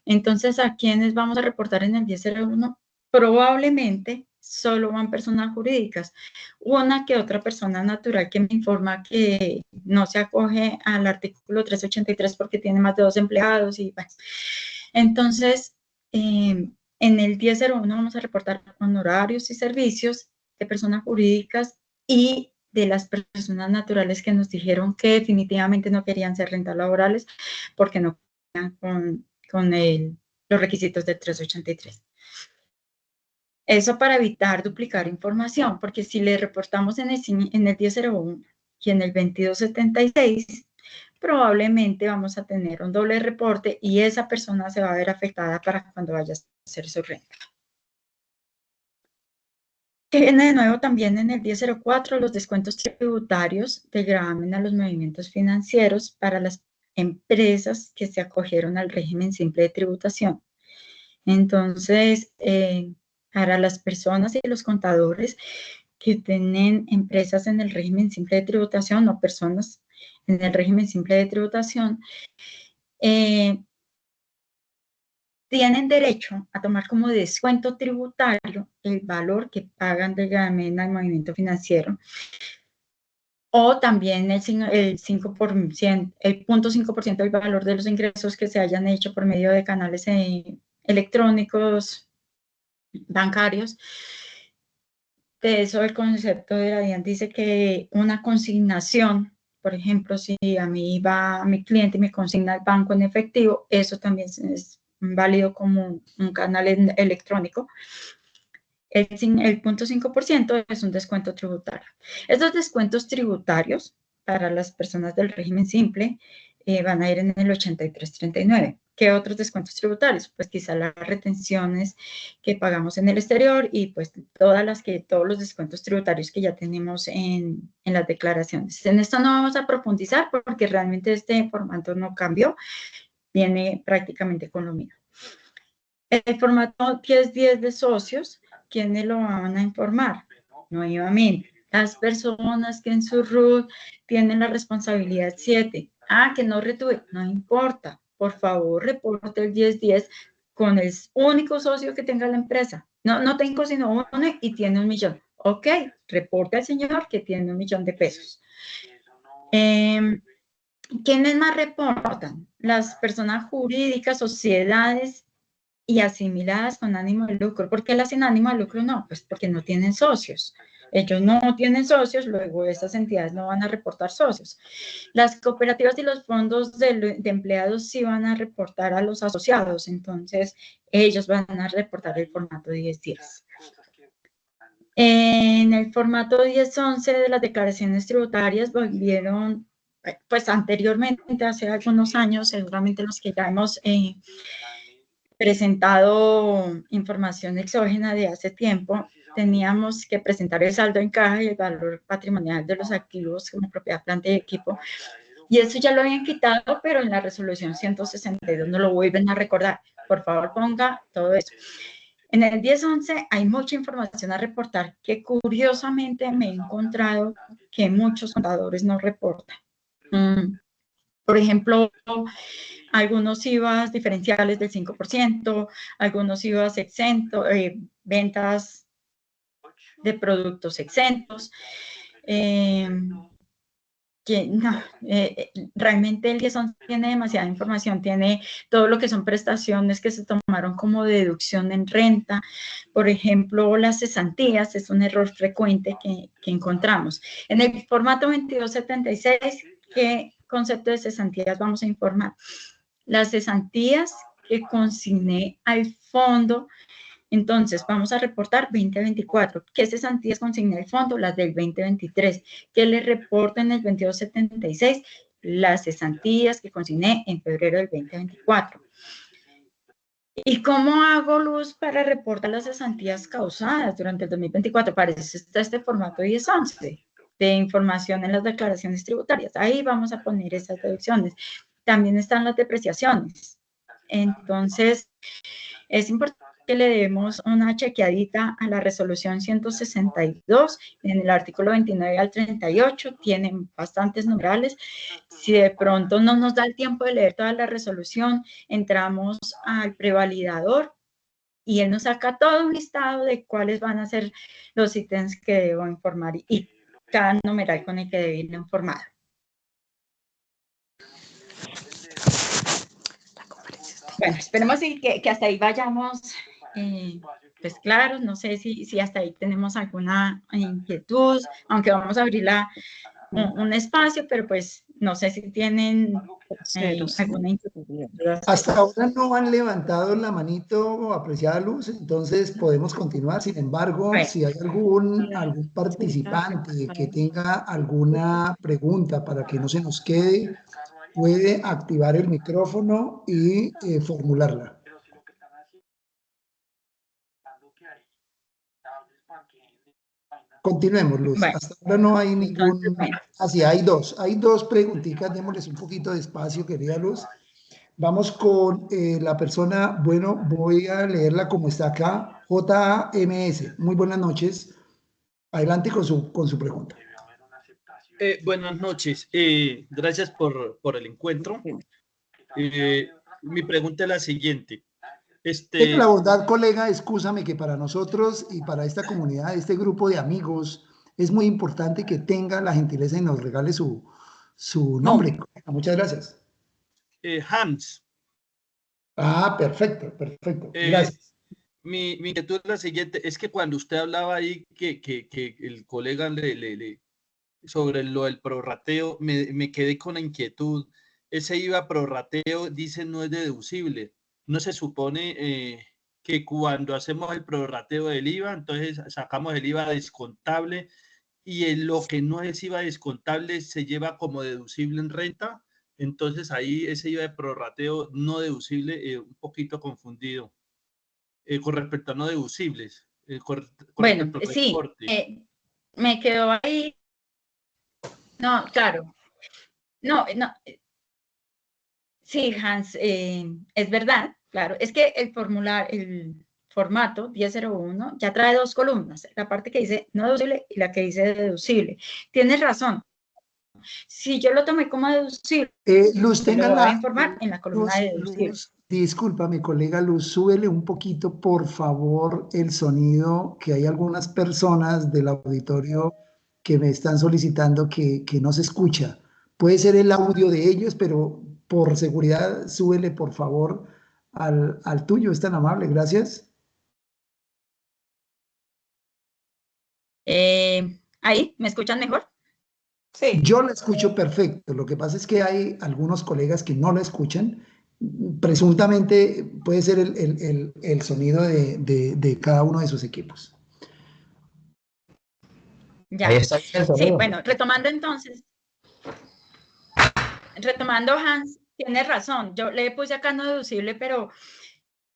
Entonces, ¿a quiénes vamos a reportar en el 1001? Probablemente solo van personas jurídicas. Una que otra persona natural que me informa que no se acoge al artículo 383 porque tiene más de 2 empleados y bueno. Entonces, en el 1001 vamos a reportar honorarios y servicios de personas jurídicas y de las personas naturales que nos dijeron que definitivamente no querían ser rentas laborales porque no querían con los requisitos del 383. Eso para evitar duplicar información, porque si le reportamos en el 1001 y en el 2276, probablemente vamos a tener un doble reporte y esa persona se va a ver afectada para cuando vaya a hacer su renta. Que viene de nuevo también en el 1004, los descuentos tributarios de gravamen a los movimientos financieros para las empresas que se acogieron al régimen simple de tributación. Entonces, para las personas y los contadores que tienen empresas en el régimen simple de tributación o personas en el régimen simple de tributación, tienen derecho a tomar como descuento tributario el valor que pagan de gravamen al movimiento financiero o también el 5%, el 0.5% del valor de los ingresos que se hayan hecho por medio de canales electrónicos, bancarios. De eso el concepto de la DIAN dice que una consignación, por ejemplo, si a mí va mi cliente y me consigna al banco en efectivo, eso también es válido como un canal electrónico. El 0.5% es un descuento tributario. Estos descuentos tributarios para las personas del régimen simple van a ir en el 8339. ¿Qué otros descuentos tributarios? Pues quizá las retenciones que pagamos en el exterior y pues todos los descuentos tributarios que ya tenemos en las declaraciones. En esto no vamos a profundizar porque realmente este formato no cambió, viene prácticamente con lo mismo. El formato 1010 de socios, ¿quiénes lo van a informar? Nuevamente, las personas que en su RUT tienen la responsabilidad 7. Que no retuve, no importa, por favor reporte el 1010 con el único socio que tenga la empresa. No tengo sino uno y tiene 1 millón. Ok, reporta al señor que tiene 1 millón de pesos. ¿Quiénes más reportan? Las personas jurídicas, sociedades y asimiladas con ánimo de lucro. ¿Por qué las sin ánimo de lucro no? Pues porque no tienen socios. Ellos no tienen socios, luego esas entidades no van a reportar socios. Las cooperativas y los fondos de empleados sí van a reportar a los asociados, entonces ellos van a reportar el formato 1010. En el formato 1011 de las declaraciones tributarias volvieron, pues anteriormente, hace algunos años, seguramente los que ya hemos presentado información exógena de hace tiempo, teníamos que presentar el saldo en caja y el valor patrimonial de los activos como propiedad, planta y equipo. Y eso ya lo habían quitado, pero en la resolución 162 no lo vuelven a recordar. Por favor, ponga todo eso. En el 1011 hay mucha información a reportar que curiosamente me he encontrado que muchos contadores no reportan. Por ejemplo, algunos IVAs diferenciales del 5%, algunos IVAs exentos, ventas de productos exentos. Realmente el 1011 tiene demasiada información, tiene todo lo que son prestaciones que se tomaron como deducción en renta. Por ejemplo, las cesantías es un error frecuente que encontramos. En el formato 2276, ¿qué concepto de cesantías vamos a informar? Las cesantías que consigné al fondo. Entonces, vamos a reportar 2024. ¿Qué cesantías consigné al fondo? Las del 2023. ¿Qué le reporta en el 2276? Las cesantías que consigné en febrero del 2024. ¿Y cómo hago luz para reportar las cesantías causadas durante el 2024? Para eso está este formato 1011 de información en las declaraciones tributarias. Ahí vamos a poner esas deducciones. También están las depreciaciones. Entonces, es importante que le demos una chequeadita a la resolución 162, en el artículo 29 al 38, tienen bastantes numerales. Si de pronto no nos da el tiempo de leer toda la resolución, entramos al prevalidador y él nos saca todo un listado de cuáles van a ser los ítems que debo informar y cada numeral con el que debo ir informado. Bueno, esperemos que hasta ahí vayamos, pues claro, no sé si hasta ahí tenemos alguna inquietud, aunque vamos a abrir un espacio, pero pues no sé si tienen alguna inquietud. Hasta ahora no han levantado la manito, apreciada Luz, entonces podemos continuar. Sin embargo, si hay algún participante que tenga alguna pregunta para que no se nos quede, puede activar el micrófono y formularla. Continuemos, Luz. Bueno, hasta ahora no hay ningún... Así, hay dos preguntitas, démosles un poquito de espacio, querida Luz. Vamos con la persona, bueno, voy a leerla como está acá, JMS. Muy buenas noches. Adelante con su pregunta. Buenas noches. Gracias por el encuentro. Mi pregunta es la siguiente. Tenga la bondad, colega, excúsame que para nosotros y para esta comunidad, este grupo de amigos, es muy importante que tenga la gentileza y nos regale su nombre. No. Muchas gracias. Hans. Perfecto, perfecto. Gracias. Mi inquietud es la siguiente, es que cuando usted hablaba ahí que el colega sobre lo del prorrateo, me quedé con la inquietud. Ese IVA prorrateo, dice, no es deducible. No se supone que cuando hacemos el prorrateo del IVA, entonces sacamos el IVA descontable y en lo que no es IVA descontable se lleva como deducible en renta. Entonces ahí ese IVA de prorrateo no deducible, un poquito confundido con respecto a no deducibles. Bueno, sí, me quedó ahí. No, claro. No. Sí, Hans, es verdad, claro. Es que el formato 1001 ya trae dos columnas, la parte que dice no deducible y la que dice deducible. Tienes razón. Si yo lo tomé como deducible, Luz, lo voy a informar en la columna de deducible. Luz, discúlpame, colega Luz, súbele un poquito, por favor, el sonido, que hay algunas personas del auditorio que me están solicitando que no se escucha. Puede ser el audio de ellos, pero por seguridad, súbele, por favor, al tuyo. Es tan amable, gracias. ¿Ahí? ¿Me escuchan mejor? Sí. Yo la escucho perfecto. Lo que pasa es que hay algunos colegas que no la escuchan. Presuntamente puede ser el sonido de cada uno de sus equipos. Ya. Ahí está el sonido. Sí, bueno, retomando entonces. Retomando, Hans, tienes razón. Yo le puse acá no deducible, pero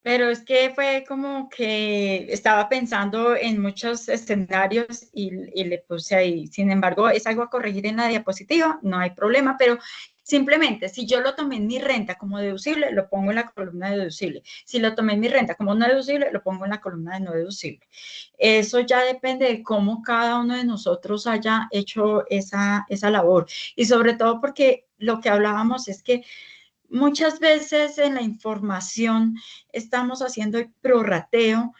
es que fue como que estaba pensando en muchos escenarios y le puse ahí. Sin embargo, es algo a corregir en la diapositiva, no hay problema, pero simplemente si yo lo tomé en mi renta como deducible, lo pongo en la columna de deducible. Si lo tomé en mi renta como no deducible, lo pongo en la columna de no deducible. Eso ya depende de cómo cada uno de nosotros haya hecho esa labor. Y sobre todo porque lo que hablábamos es que muchas veces en la información estamos haciendo el prorrateo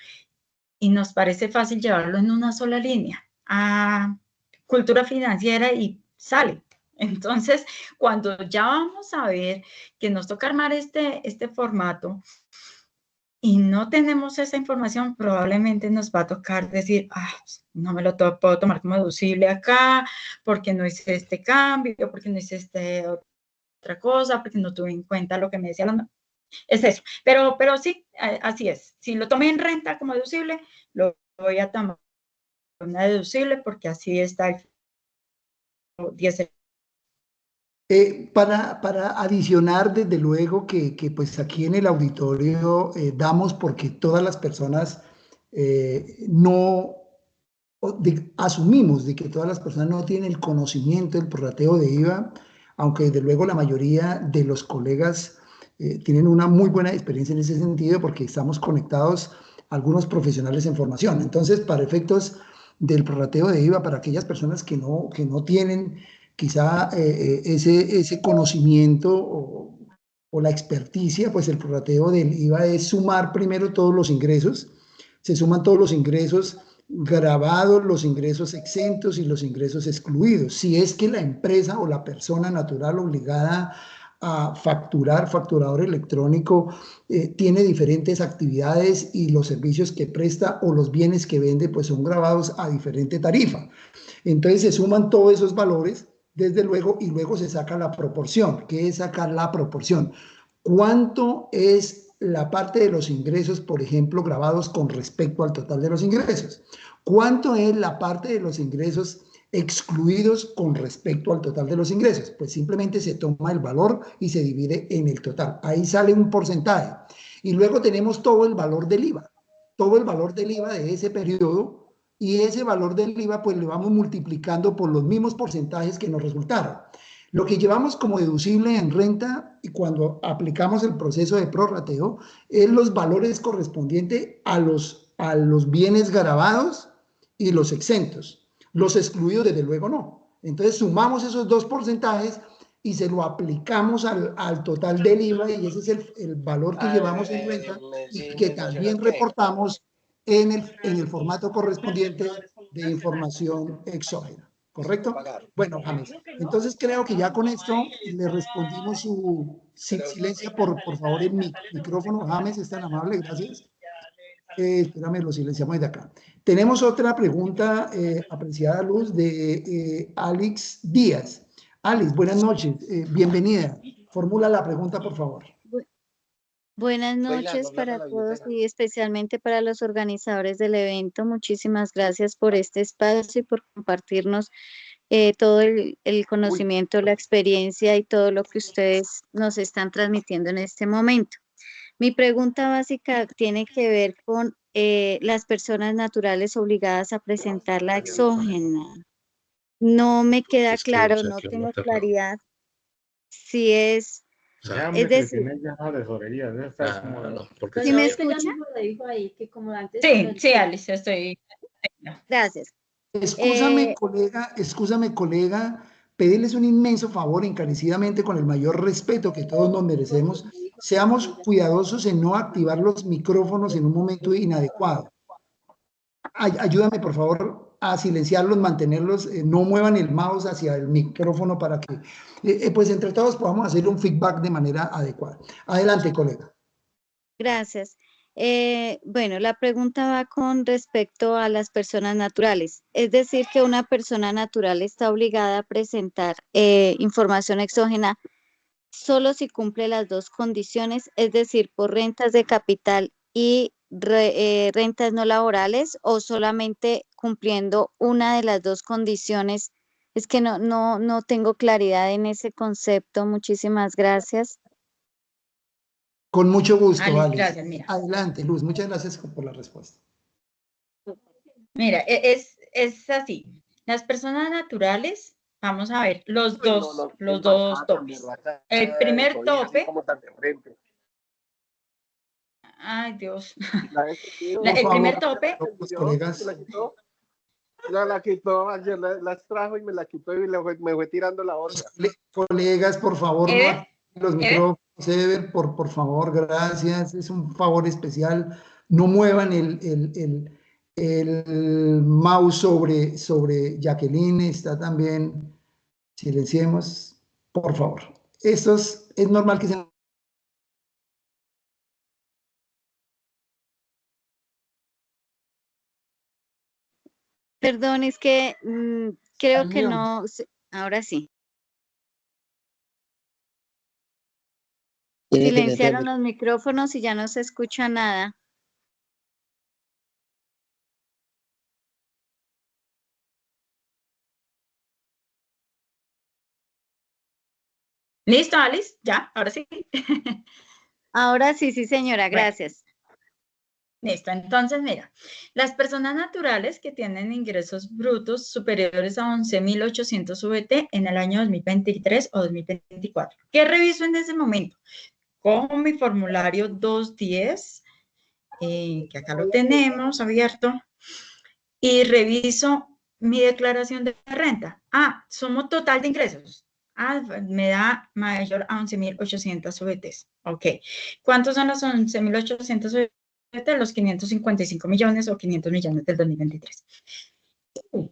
y nos parece fácil llevarlo en una sola línea a cultura financiera y sale. Entonces, cuando ya vamos a ver que nos toca armar este formato y no tenemos esa información, probablemente nos va a tocar decir, no me lo puedo tomar como deducible acá, porque no hice este cambio, porque no hice otra cosa, porque no tuve en cuenta lo que me decía la... Es eso, pero sí, así es. Si lo tomé en renta como deducible, lo voy a tomar una deducible porque así está el 10. Para adicionar, desde luego que pues aquí en el auditorio damos porque todas las personas asumimos de que todas las personas no tienen el conocimiento del prorrateo de IVA, aunque desde luego la mayoría de los colegas tienen una muy buena experiencia en ese sentido porque estamos conectados algunos profesionales en formación. Entonces, para efectos del prorrateo de IVA, para aquellas personas que no tienen quizá ese conocimiento o la experticia, pues el prorrateo del IVA es sumar primero todos los ingresos, se suman todos los ingresos grabados, los ingresos exentos y los ingresos excluidos. Si es que la empresa o la persona natural obligada a facturador electrónico, tiene diferentes actividades y los servicios que presta o los bienes que vende, pues son grabados a diferente tarifa. Entonces se suman todos esos valores, desde luego, y luego se saca la proporción. ¿Qué es sacar la proporción? ¿Cuánto es la parte de los ingresos, por ejemplo, grabados con respecto al total de los ingresos? ¿Cuánto es la parte de los ingresos excluidos con respecto al total de los ingresos? Pues simplemente se toma el valor y se divide en el total. Ahí sale un porcentaje. Y luego tenemos todo el valor del IVA. Todo el valor del IVA de ese periodo, y ese valor del IVA pues le vamos multiplicando por los mismos porcentajes que nos resultaron. Lo que llevamos como deducible en renta y cuando aplicamos el proceso de prorrateo es los valores correspondientes a los bienes gravados y los exentos. Los excluidos desde luego no. Entonces sumamos esos dos porcentajes y se lo aplicamos al total del IVA y ese es el valor que llevamos en renta y que también reportamos en el formato correspondiente de información exógena. ¿Correcto? Bueno, James, entonces creo que ya con esto le respondimos su silencio, por favor, en mi micrófono. James, es tan amable, gracias. Espérame, lo silenciamos desde acá. Tenemos otra pregunta, apreciada Luz, de Alex Díaz. Alex, buenas noches, bienvenida. Formula la pregunta, por favor. Buenas noches para todos y especialmente para los organizadores del evento. Muchísimas gracias por este espacio y por compartirnos todo el conocimiento, la experiencia y todo lo que ustedes nos están transmitiendo en este momento. Mi pregunta básica tiene que ver con las personas naturales obligadas a presentar la exógena. No me queda claro, no tengo claridad si es Ya, Es decir, ya no tesorería, debe estar como... No, porque ¿sí me escucha? Sí, sí, Alice, estoy. Gracias. Excúsame, colega, pedirles un inmenso favor encarecidamente con el mayor respeto que todos nos merecemos. Seamos cuidadosos en no activar los micrófonos en un momento inadecuado. Ayúdame, por favor, a silenciarlos, mantenerlos, no muevan el mouse hacia el micrófono para que, pues, entre todos podamos hacer un feedback de manera adecuada. Adelante, colega. Gracias. Bueno, la pregunta va con respecto a las personas naturales. Es decir, que una persona natural está obligada a presentar información exógena solo si cumple las dos condiciones, es decir, por rentas de capital y rentas no laborales, o solamente cumpliendo una de las dos condiciones. Es que no tengo claridad en ese concepto. Muchísimas gracias. Con mucho gusto, Alice, Alice. gracias, mira. Adelante, Luz. Muchas gracias por la respuesta. Mira, es así. Las personas naturales, vamos a ver, los dos topes. El primer tope. Ay, Dios. El primer tope. Colegas. La quitó, ayer la extrajo y me la quitó y me fue tirando la otra. Colegas, por favor, no Ever, los micrófonos, Ever, por favor, gracias. Es un favor especial. No muevan el mouse sobre Jacqueline. Está también. Silenciemos, por favor. Esto es normal que se... Perdón, es que creo que no. Ahora sí. Silenciaron los micrófonos y ya no se escucha nada. ¿Listo, Alice? Ya, ahora sí. Ahora sí, señora, gracias. Listo, entonces mira, las personas naturales que tienen ingresos brutos superiores a 11.800 VT en el año 2023 o 2024. ¿Qué reviso en ese momento? Cojo mi formulario 210, que acá lo tenemos abierto, y reviso mi declaración de renta. Sumo total de ingresos. Me da mayor a 11.800 VTs. Ok. ¿Cuántos son los 11.800 VTs? Los 555 millones o 500 millones del 2023.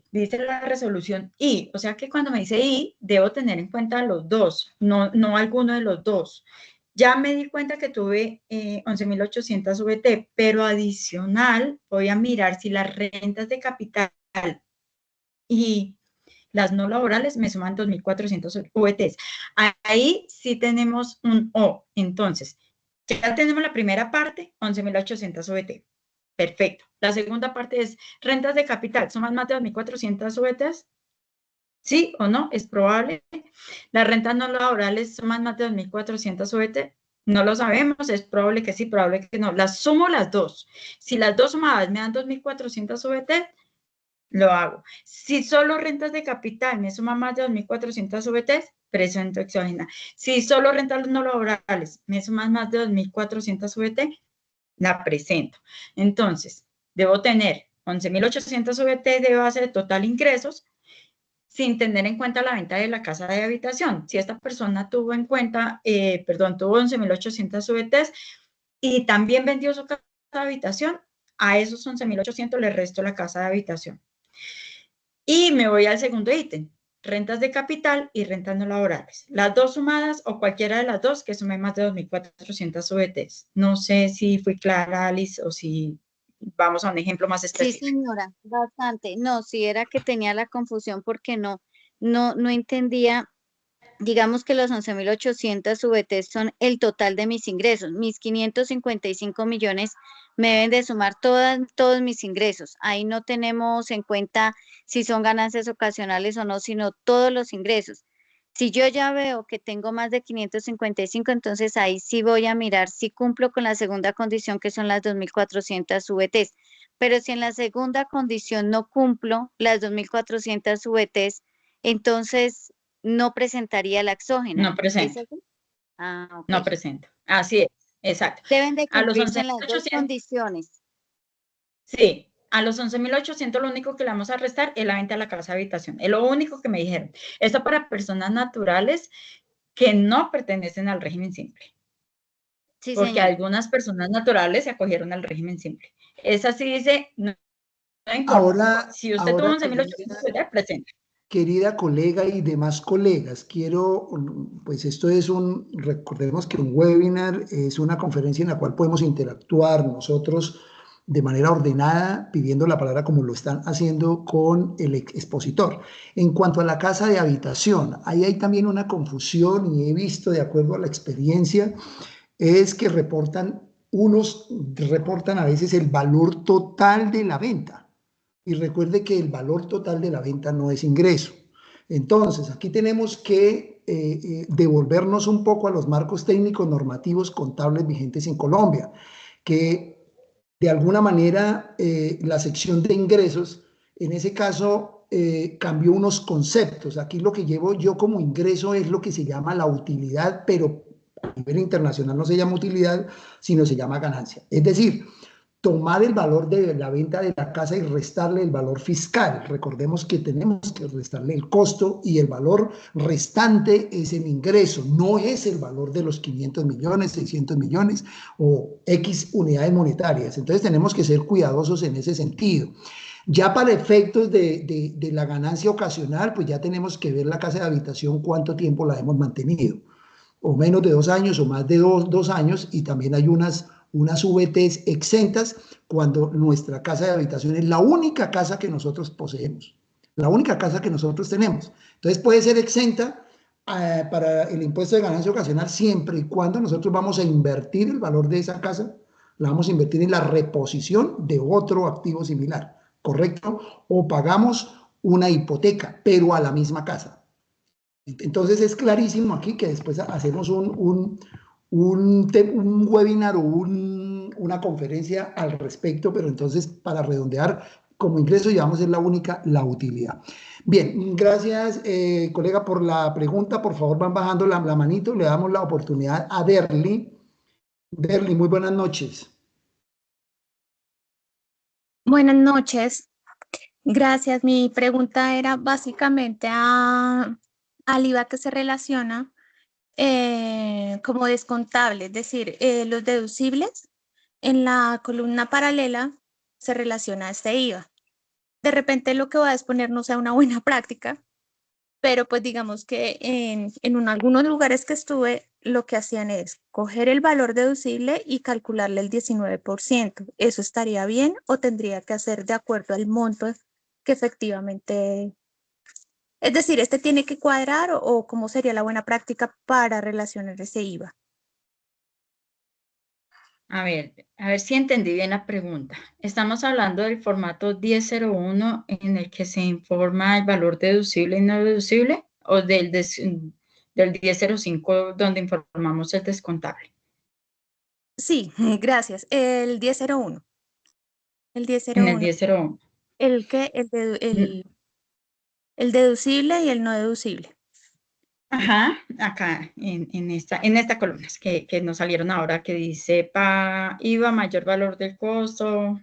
Dice la resolución I, o sea que cuando me dice I, debo tener en cuenta los dos, no alguno de los dos. Ya me di cuenta que tuve 11.800 VT, pero adicional voy a mirar si las rentas de capital y las no laborales me suman 2.400 VTs. Ahí sí tenemos un O. Entonces, ya tenemos la primera parte, 11.800 VT. Perfecto. La segunda parte es rentas de capital. ¿Suman más de 2.400 VTs? ¿Sí o no? Es probable. Las rentas no laborales suman más de 2.400 VT. No lo sabemos. Es probable que sí, probable que no. Las sumo las dos. Si las dos sumadas me dan 2.400 VT, lo hago. Si solo rentas de capital me suman más de 2.400 VTs, presento exógena. Si solo rentas no laborales me suman más de 2.400 VT, la presento. Entonces, debo tener 11.800 VT de base de total ingresos sin tener en cuenta la venta de la casa de habitación. Si esta persona tuvo en cuenta, tuvo 11.800 VTs y también vendió su casa de habitación, a esos 11.800 le resto la casa de habitación. Y me voy al segundo ítem, rentas de capital y rentas no laborales. Las dos sumadas o cualquiera de las dos que sume más de 2.400 VTs. No sé si fui clara, Alice, o si vamos a un ejemplo más específico. Sí, señora, bastante. No, sí era que tenía la confusión porque no entendía. Digamos que los 11.800 VT son el total de mis ingresos. Mis 555 millones me deben de sumar todos mis ingresos. Ahí no tenemos en cuenta si son ganancias ocasionales o no, sino todos los ingresos. Si yo ya veo que tengo más de 555, entonces ahí sí voy a mirar si cumplo con la segunda condición, que son las 2.400 VTs. Pero si en la segunda condición no cumplo las 2.400 VTs, entonces no presentaría la exógena. No presento. Ah, ok. No presenta. Así es, exacto. Deben de A los cumplirse las dos 11.800, condiciones. sí, a los 11.800 lo único que le vamos a restar es la venta de la casa de habitación. Es lo único que me dijeron. Esto para personas naturales que no pertenecen al régimen simple. Sí, Porque señor. algunas personas naturales se acogieron al régimen simple. Esa sí dice, no importa. Ahora, Si usted tuvo ahora 11.800, presente. querida colega y demás colegas, quiero, pues esto es recordemos que un webinar es una conferencia en la cual podemos interactuar nosotros de manera ordenada, pidiendo la palabra como lo están haciendo con el expositor. En cuanto a la casa de habitación, ahí hay también una confusión y he visto, de acuerdo a la experiencia, es que unos reportan a veces el valor total de la venta. Y recuerde que el valor total de la venta no es ingreso. Entonces, aquí tenemos que devolvernos un poco a los marcos técnicos normativos contables vigentes en Colombia, que de alguna manera la sección de ingresos, en ese caso, cambió unos conceptos. Aquí lo que llevo yo como ingreso es lo que se llama la utilidad, pero a nivel internacional no se llama utilidad, sino se llama ganancia. Es decir, tomar el valor de la venta de la casa y restarle el valor fiscal. Recordemos que tenemos que restarle el costo y el valor restante es el ingreso, no es el valor de los 500 millones, 600 millones o X unidades monetarias. Entonces tenemos que ser cuidadosos en ese sentido. Ya para efectos de la ganancia ocasional, pues ya tenemos que ver la casa de habitación cuánto tiempo la hemos mantenido, o menos de 2 años o más de 2 años, y también hay unas VTs exentas cuando nuestra casa de habitación es la única casa que nosotros poseemos, la única casa que nosotros tenemos. Entonces puede ser exenta para el impuesto de ganancia ocasional siempre y cuando nosotros vamos a invertir el valor de esa casa, la vamos a invertir en la reposición de otro activo similar, ¿correcto? O pagamos una hipoteca, pero a la misma casa. Entonces es clarísimo aquí que después hacemos un webinar o una conferencia al respecto, pero entonces para redondear, como ingreso llevamos es la utilidad. Bien, gracias colega por la pregunta. Por favor van bajando la manito, le damos la oportunidad a Derly. Derly, muy buenas noches. Buenas noches. Gracias. Mi pregunta era básicamente al IVA que se relaciona como descontable, es decir, los deducibles en la columna paralela se relaciona a este IVA. De repente lo que voy a exponer no sea una buena práctica, pero pues digamos que en algunos lugares que estuve, lo que hacían es coger el valor deducible y calcularle el 19%. ¿Eso estaría bien o tendría que hacer de acuerdo al monto que efectivamente... Es decir, ¿este tiene que cuadrar o cómo sería la buena práctica para relacionar ese IVA? A ver si entendí bien la pregunta. Estamos hablando del formato 1001 en el que se informa el valor deducible y no deducible, o del 1005 donde informamos el descontable. Sí, gracias. El 1001. El 1001. En el 1001. ¿El qué? El deducible y el no deducible. Ajá, acá en esta columna que nos salieron ahora, que dice IVA mayor valor del costo.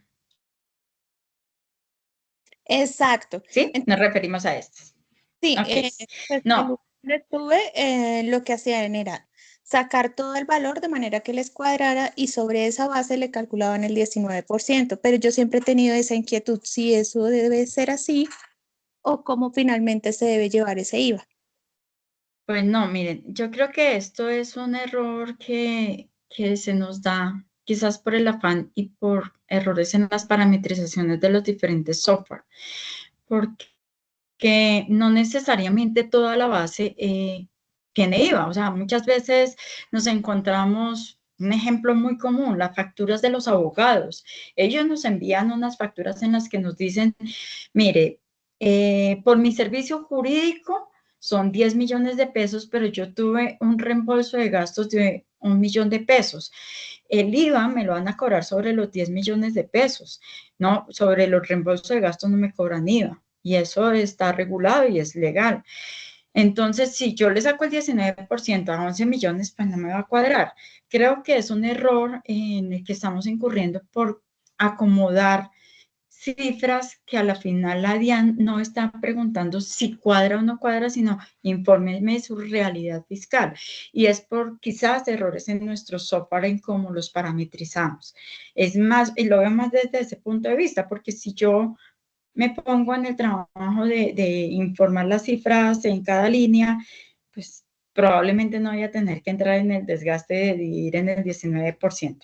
Exacto. ¿Sí? Nos referimos a estas. Sí, Okay. pues No. lo que hacían era sacar todo el valor de manera que les cuadrara y sobre esa base le calculaban el 19%, pero yo siempre he tenido esa inquietud, si eso debe ser así o cómo finalmente se debe llevar ese IVA. Pues no, miren, yo creo que esto es un error que se nos da quizás por el afán y por errores en las parametrizaciones de los diferentes software, porque no necesariamente toda la base tiene IVA. O sea, muchas veces nos encontramos un ejemplo muy común, las facturas de los abogados. Ellos nos envían unas facturas en las que nos dicen, mire, por mi servicio jurídico son 10 millones de pesos, pero yo tuve un reembolso de gastos de 1 millón de pesos. El IVA me lo van a cobrar sobre los 10 millones de pesos, ¿no? Sobre los reembolsos de gastos no me cobran IVA. Y eso está regulado y es legal. Entonces, si yo le saco el 19% a 11 millones, pues no me va a cuadrar. Creo que es un error en el que estamos incurriendo por acomodar cifras que a la final la DIAN no está preguntando si cuadra o no cuadra, sino infórmeme su realidad fiscal. Y es por quizás errores en nuestro software en cómo los parametrizamos. Es más, y lo veo más desde ese punto de vista, porque si yo me pongo en el trabajo de informar las cifras en cada línea, pues probablemente no voy a tener que entrar en el desgaste de dividir en el 19%.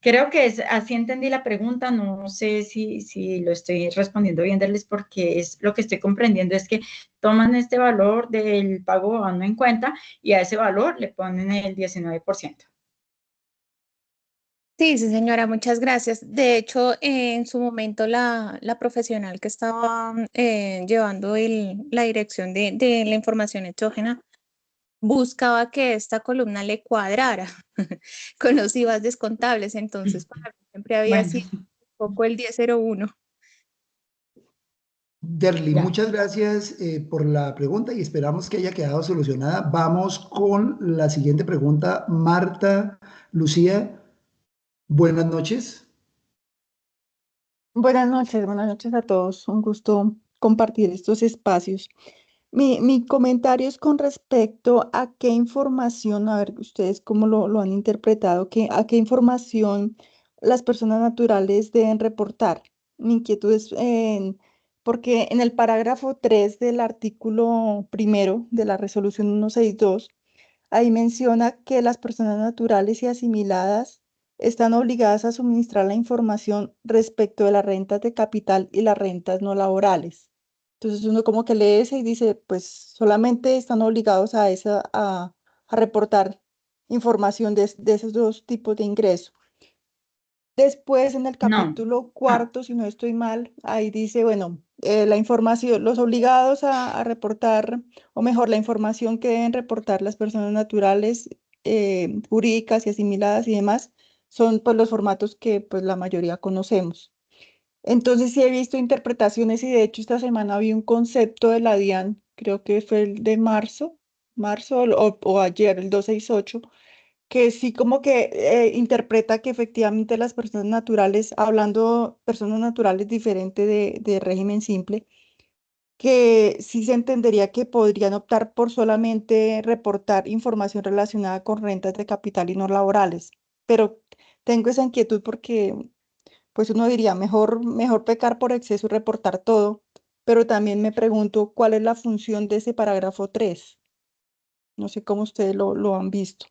Creo que es, así entendí la pregunta, no sé si lo estoy respondiendo bien, Derlis, porque es lo que estoy comprendiendo es que toman este valor del pago anual en cuenta y a ese valor le ponen el 19%. Sí, sí, señora, muchas gracias. De hecho, en su momento la profesional que estaba llevando la dirección de la información exógena buscaba que esta columna le cuadrara con los IVAs descontables, entonces para mí siempre había Bueno, sido un poco el 1001. Derly, ya. muchas gracias por la pregunta y esperamos que haya quedado solucionada. Vamos con la siguiente pregunta. Marta Lucía, buenas noches. Buenas noches a todos. Un gusto compartir estos espacios. Mi comentario es con respecto a qué información, a ver ustedes cómo lo han interpretado, a qué información las personas naturales deben reportar. Mi inquietud es porque en el parágrafo 3 del artículo primero de la resolución 162, ahí menciona que las personas naturales y asimiladas están obligadas a suministrar la información respecto de las rentas de capital y las rentas no laborales. Entonces uno como que lee ese y dice, pues solamente están obligados a reportar información de esos dos tipos de ingresos. Después en el No, capítulo cuarto, si no estoy mal, ahí dice, bueno, la información, los obligados a reportar, o mejor, la información que deben reportar las personas naturales, jurídicas y asimiladas y demás, son pues los formatos que pues la mayoría conocemos. Entonces sí he visto interpretaciones y de hecho esta semana vi un concepto de la DIAN, creo que fue el de marzo o ayer, el 268, que sí como que interpreta que efectivamente las personas naturales, hablando personas naturales diferentes de régimen simple, que sí se entendería que podrían optar por solamente reportar información relacionada con rentas de capital y no laborales. Pero tengo esa inquietud porque pues uno diría, mejor pecar por exceso y reportar todo, pero también me pregunto cuál es la función de ese parágrafo 3. No sé cómo ustedes lo han visto.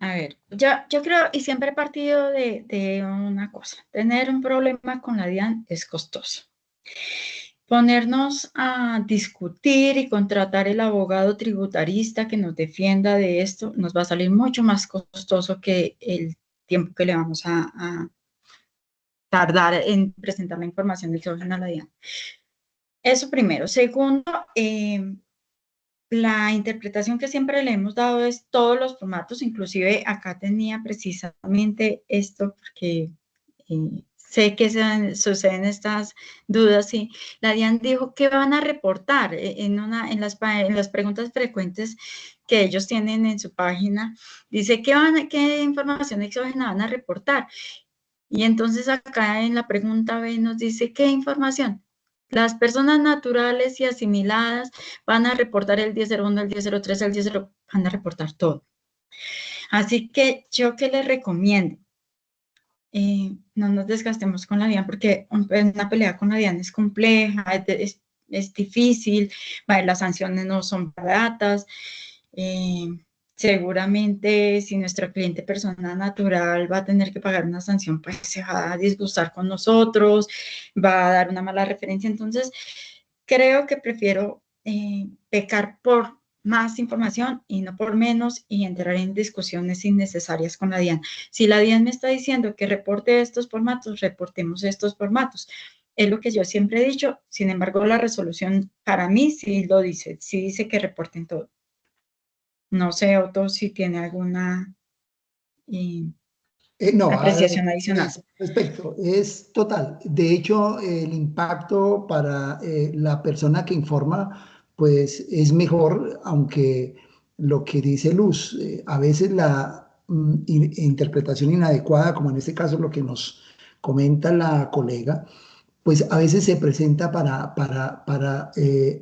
a ver, yo creo, y siempre he partido de una cosa, tener un problema con la DIAN es costoso. Ponernos a discutir y contratar el abogado tributarista que nos defienda de esto nos va a salir mucho más costoso que el tiempo que le vamos a tardar en presentar la información exógena a la DIAN. Eso primero. Segundo, la interpretación que siempre le hemos dado es todos los formatos, inclusive acá tenía precisamente esto porque sé que suceden estas dudas y la DIAN dijo que van a reportar en las preguntas frecuentes que ellos tienen en su página, dice qué información exógena van a reportar. Y entonces acá en la pregunta B nos dice qué información. Las personas naturales y asimiladas van a reportar el 1001, el 1003, el 10, van a reportar todo. Así que yo que les recomiendo, no nos desgastemos con la DIAN porque una pelea con la DIAN es compleja, es difícil, las sanciones no son baratas. Seguramente si nuestro cliente persona natural va a tener que pagar una sanción, pues se va a disgustar con nosotros, va a dar una mala referencia. Entonces, creo que prefiero pecar por más información y no por menos y entrar en discusiones innecesarias con la DIAN. Si la DIAN me está diciendo que reporte estos formatos, reportemos estos formatos. Es lo que yo siempre he dicho, sin embargo, la resolución para mí sí lo dice, sí dice que reporten todo. No sé, Otto, si tiene alguna apreciación adicional. Respecto, es total. De hecho, el impacto para la persona que informa pues es mejor, aunque lo que dice Luz, a veces la interpretación inadecuada, como en este caso lo que nos comenta la colega, pues a veces se presenta para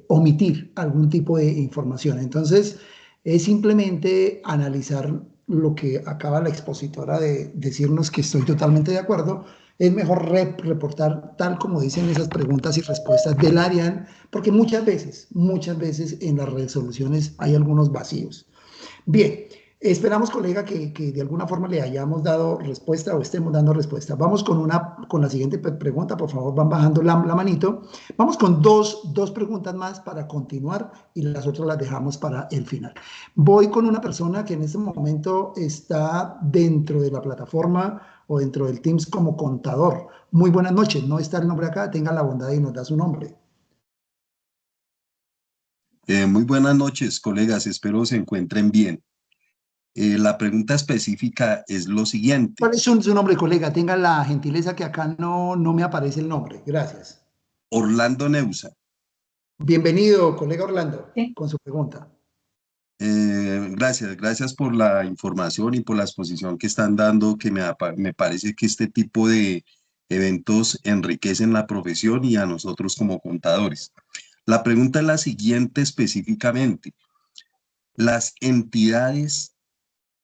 omitir algún tipo de información. Entonces, es simplemente analizar lo que acaba la expositora de decirnos, que estoy totalmente de acuerdo. Es mejor reportar tal como dicen esas preguntas y respuestas del ARIAN, porque muchas veces en las resoluciones hay algunos vacíos. Bien, esperamos, colega, que de alguna forma le hayamos dado respuesta o estemos dando respuesta. Vamos con la siguiente pregunta, por favor, van bajando la manito. Vamos con dos preguntas más para continuar y las otras las dejamos para el final. Voy con una persona que en este momento está dentro de la plataforma o dentro del Teams como contador. Muy buenas noches, no está el nombre acá, tenga la bondad y nos da su nombre. Muy buenas noches, colegas, espero se encuentren bien. La pregunta específica es lo siguiente. ¿Cuál es su nombre, colega? Tenga la gentileza que acá no me aparece el nombre. Gracias. Orlando Neusa. Bienvenido, colega Orlando, con su pregunta. Gracias por la información y por la exposición que están dando, que me parece que este tipo de eventos enriquecen la profesión y a nosotros como contadores. La pregunta es la siguiente específicamente. Las entidades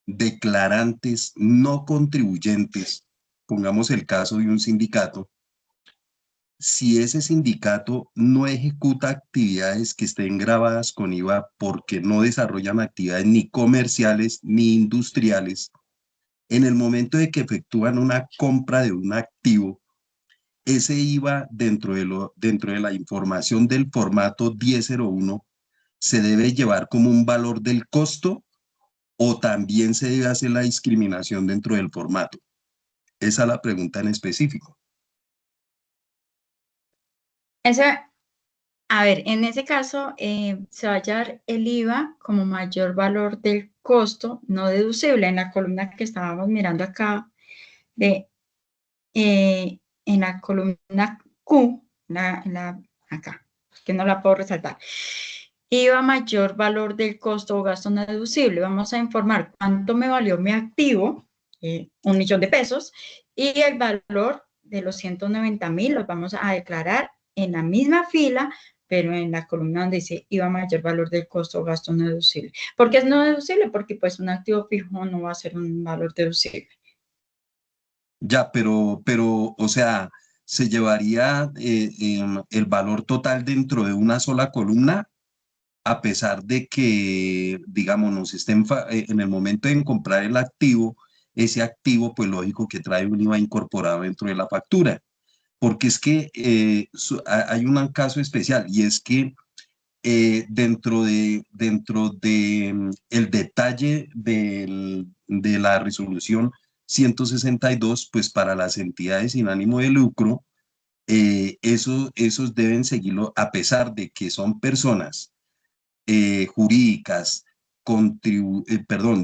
declarantes no contribuyentes, pongamos el caso de un sindicato, si ese sindicato no ejecuta actividades que estén gravadas con IVA porque no desarrollan actividades ni comerciales ni industriales, en el momento de que efectúan una compra de un activo, ese IVA dentro de la información del formato 1001 se debe llevar como un valor del costo o también se debe hacer la discriminación dentro del formato. Esa es la pregunta en específico. A ver, en ese caso se va a hallar el IVA como mayor valor del costo no deducible en la columna que estábamos mirando acá, en la columna Q, acá, que no la puedo resaltar. IVA mayor valor del costo o gasto no deducible. Vamos a informar cuánto me valió mi activo, 1.000.000 de pesos, y el valor de los 190.000 los vamos a declarar en la misma fila, pero en la columna donde dice IVA mayor valor del costo o gasto no deducible. ¿Por qué es no deducible? Porque pues un activo fijo no va a ser un valor deducible. Ya, pero, o sea, ¿se llevaría el valor total dentro de una sola columna? A pesar de que, digamos, nos estén en el momento de comprar el activo, ese activo, pues lógico que trae un IVA incorporado dentro de la factura. Porque es que hay un caso especial y es que dentro de el detalle de la resolución 162, pues para las entidades sin ánimo de lucro, esos deben seguirlo a pesar de que son personas jurídicas,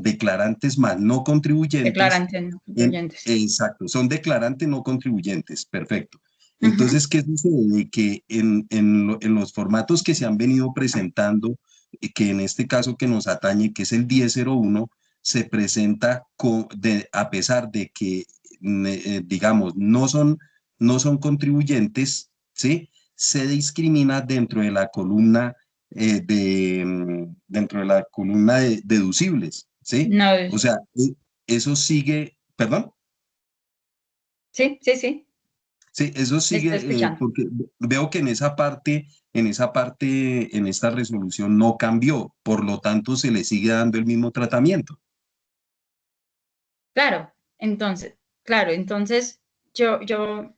declarantes más no contribuyentes. Declarantes no contribuyentes. Exacto, son declarantes no contribuyentes, perfecto. Entonces, ¿qué sucede? Que en los formatos que se han venido presentando, que en este caso que nos atañe, que es el 1001, se presenta a pesar de que, digamos, no son contribuyentes, ¿sí? Se discrimina dentro de la columna dentro de la columna de deducibles, ¿sí? No. O sea, eso sigue, ¿perdón? Sí. Sí, eso sigue, porque veo que en esa parte, en esta resolución no cambió, por lo tanto se le sigue dando el mismo tratamiento. Claro, entonces yo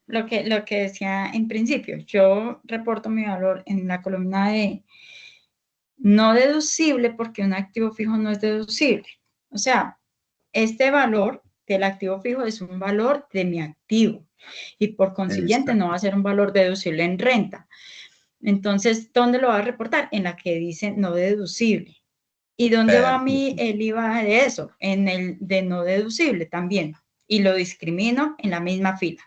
lo que decía en principio, yo reporto mi valor en la columna de no deducible porque un activo fijo no es deducible. O sea, este valor del activo fijo es un valor de mi activo y por consiguiente no va a ser un valor deducible en renta. Entonces, ¿dónde lo va a reportar? En la que dice no deducible. ¿Y dónde va el IVA de eso? En el de no deducible también. Y lo discrimino en la misma fila.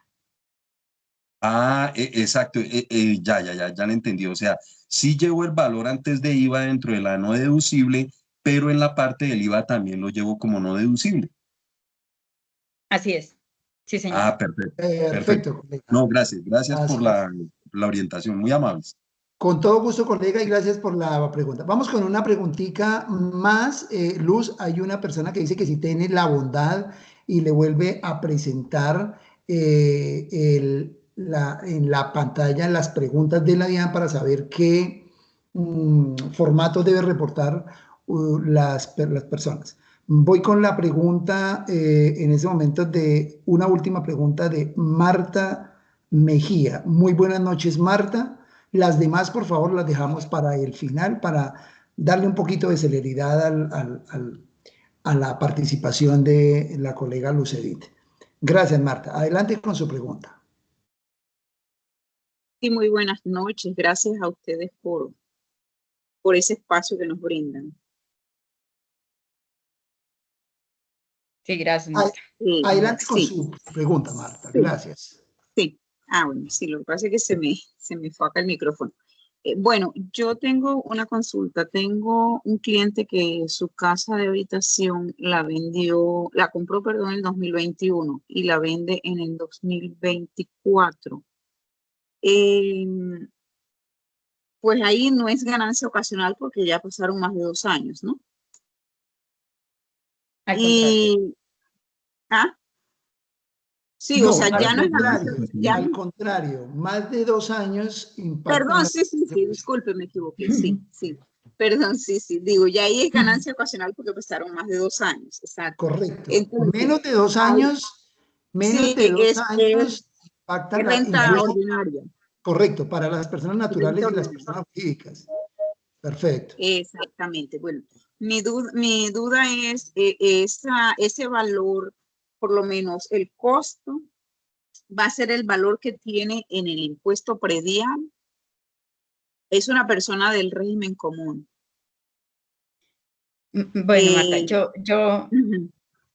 Ah, exacto, ya lo entendí. O sea, sí llevo el valor antes de IVA dentro de la no deducible, pero en la parte del IVA también lo llevo como no deducible. Así es. Sí, señor. Ah, perfecto, perfecto. Perfecto, colega. No, gracias por Gracias. la orientación, muy amables. Con todo gusto, colega, y gracias por la pregunta. Vamos con una preguntita más. Luz, hay una persona que dice que si tiene la bondad y le vuelve a presentar en la pantalla las preguntas de la DIAN para saber qué formato debe reportar las personas. Voy con la pregunta en ese momento de una última pregunta de Marta Mejía. Muy buenas noches, Marta. Las demás, por favor, las dejamos para el final, para darle un poquito de celeridad a la participación de la colega Lucedit. Gracias, Marta. Adelante con su pregunta. Sí, muy buenas noches. Gracias a ustedes por ese espacio que nos brindan. Sí, gracias, Marta. Adelante con Sí. su pregunta, Marta. Gracias. Sí. Bueno, sí, lo que pasa es que se me fue acá el micrófono. Bueno, yo tengo una consulta. Tengo un cliente que su casa de habitación la compró, perdón, en el 2021 y la vende en el 2024. Pues ahí no es ganancia ocasional porque ya pasaron más de 2 años, ¿no? Sí, No, o sea, ya no es ganancia. al contrario, más de 2 años impactan. Perdón, sí, disculpe, me equivoqué, sí. Perdón, sí, digo, ya ahí es ganancia ocasional porque pasaron más de 2 años, exacto. Correcto. Entonces, menos de 2 años, impactan es renta ordinaria. Correcto, para las personas naturales y las personas jurídicas. Perfecto. Exactamente. Bueno, mi duda es ese valor, por lo menos el costo, va a ser el valor que tiene en el impuesto predial. Es una persona del régimen común. Bueno, Marta,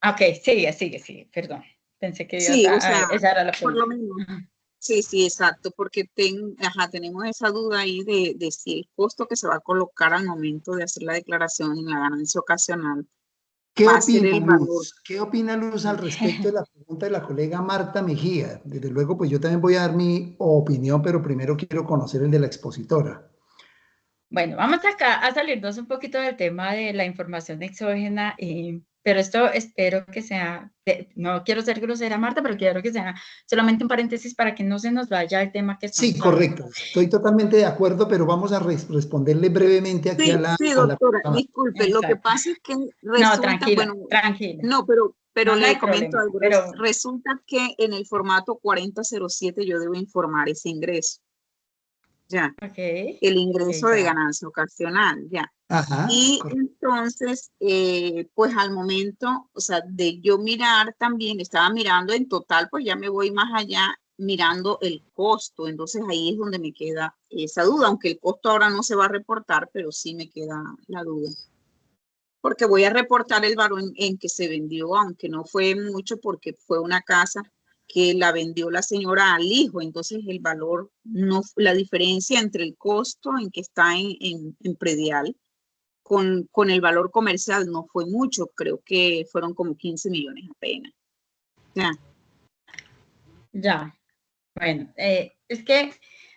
ok, sigue, perdón. Pensé que sí, o sea, esa era la pregunta. por lo menos. Sí, exacto, porque tenemos esa duda ahí de si el costo que se va a colocar al momento de hacer la declaración en la ganancia ocasional va a ser el valor. ¿Qué opina Luz al respecto de la pregunta de la colega Marta Mejía? Desde luego, pues yo también voy a dar mi opinión, pero primero quiero conocer el de la expositora. Bueno, vamos acá a salirnos un poquito del tema de la información exógena, pero esto espero que sea, no quiero ser grosera, Marta, pero quiero que sea solamente un paréntesis para que no se nos vaya el tema que estamos hablando. Correcto, estoy totalmente de acuerdo, pero vamos a responderle brevemente aquí a la... Sí, doctora, disculpe, lo que pasa es que resulta, no, tranquila. No, pero le comento algo, resulta que en el formato 4007 yo debo informar ese ingreso. Ya, el ingreso de ganancia ocasional, ya. Y entonces, pues al momento, o sea, de yo mirar también, estaba mirando en total, pues ya me voy más allá mirando el costo, entonces ahí es donde me queda esa duda, aunque el costo ahora no se va a reportar, pero sí me queda la duda. Porque voy a reportar el valor en que se vendió, aunque no fue mucho porque fue una casa que la vendió la señora al hijo, entonces el valor, no, la diferencia entre el costo en que está en predial con el valor comercial no fue mucho, creo que fueron como 15 millones apenas. Ya, bueno, es que,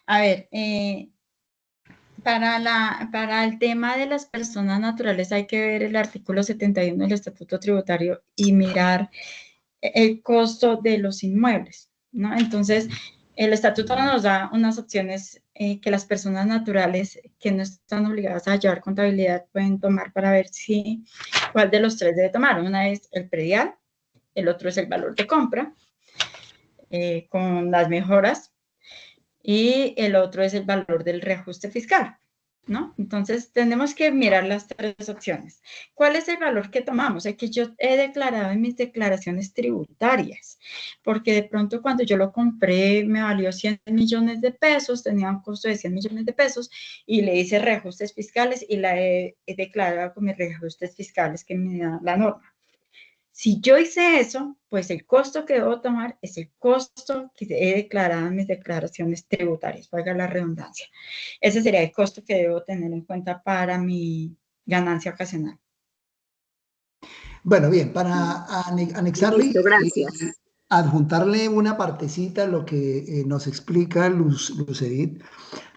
a ver, para el tema de las personas naturales hay que ver el artículo 71 del Estatuto Tributario y mirar el costo de los inmuebles, ¿no? Entonces, el estatuto nos da unas opciones que las personas naturales que no están obligadas a llevar contabilidad pueden tomar para ver cuál de los tres debe tomar. Una es el predial, el otro es el valor de compra con las mejoras y el otro es el valor del reajuste fiscal, ¿no? Entonces, tenemos que mirar las tres opciones. ¿Cuál es el valor que tomamos? El que yo he declarado en mis declaraciones tributarias, porque de pronto cuando yo lo compré me valió 100 millones de pesos, tenía un costo de 100 millones de pesos y le hice reajustes fiscales y la he declarado con mis reajustes fiscales que me da la norma. Si yo hice eso, pues el costo que debo tomar es el costo que he declarado en mis declaraciones tributarias, valga la redundancia. Ese sería el costo que debo tener en cuenta para mi ganancia ocasional. Bueno, bien, para anexarle Listo, y adjuntarle una partecita a lo que nos explica Lucedit,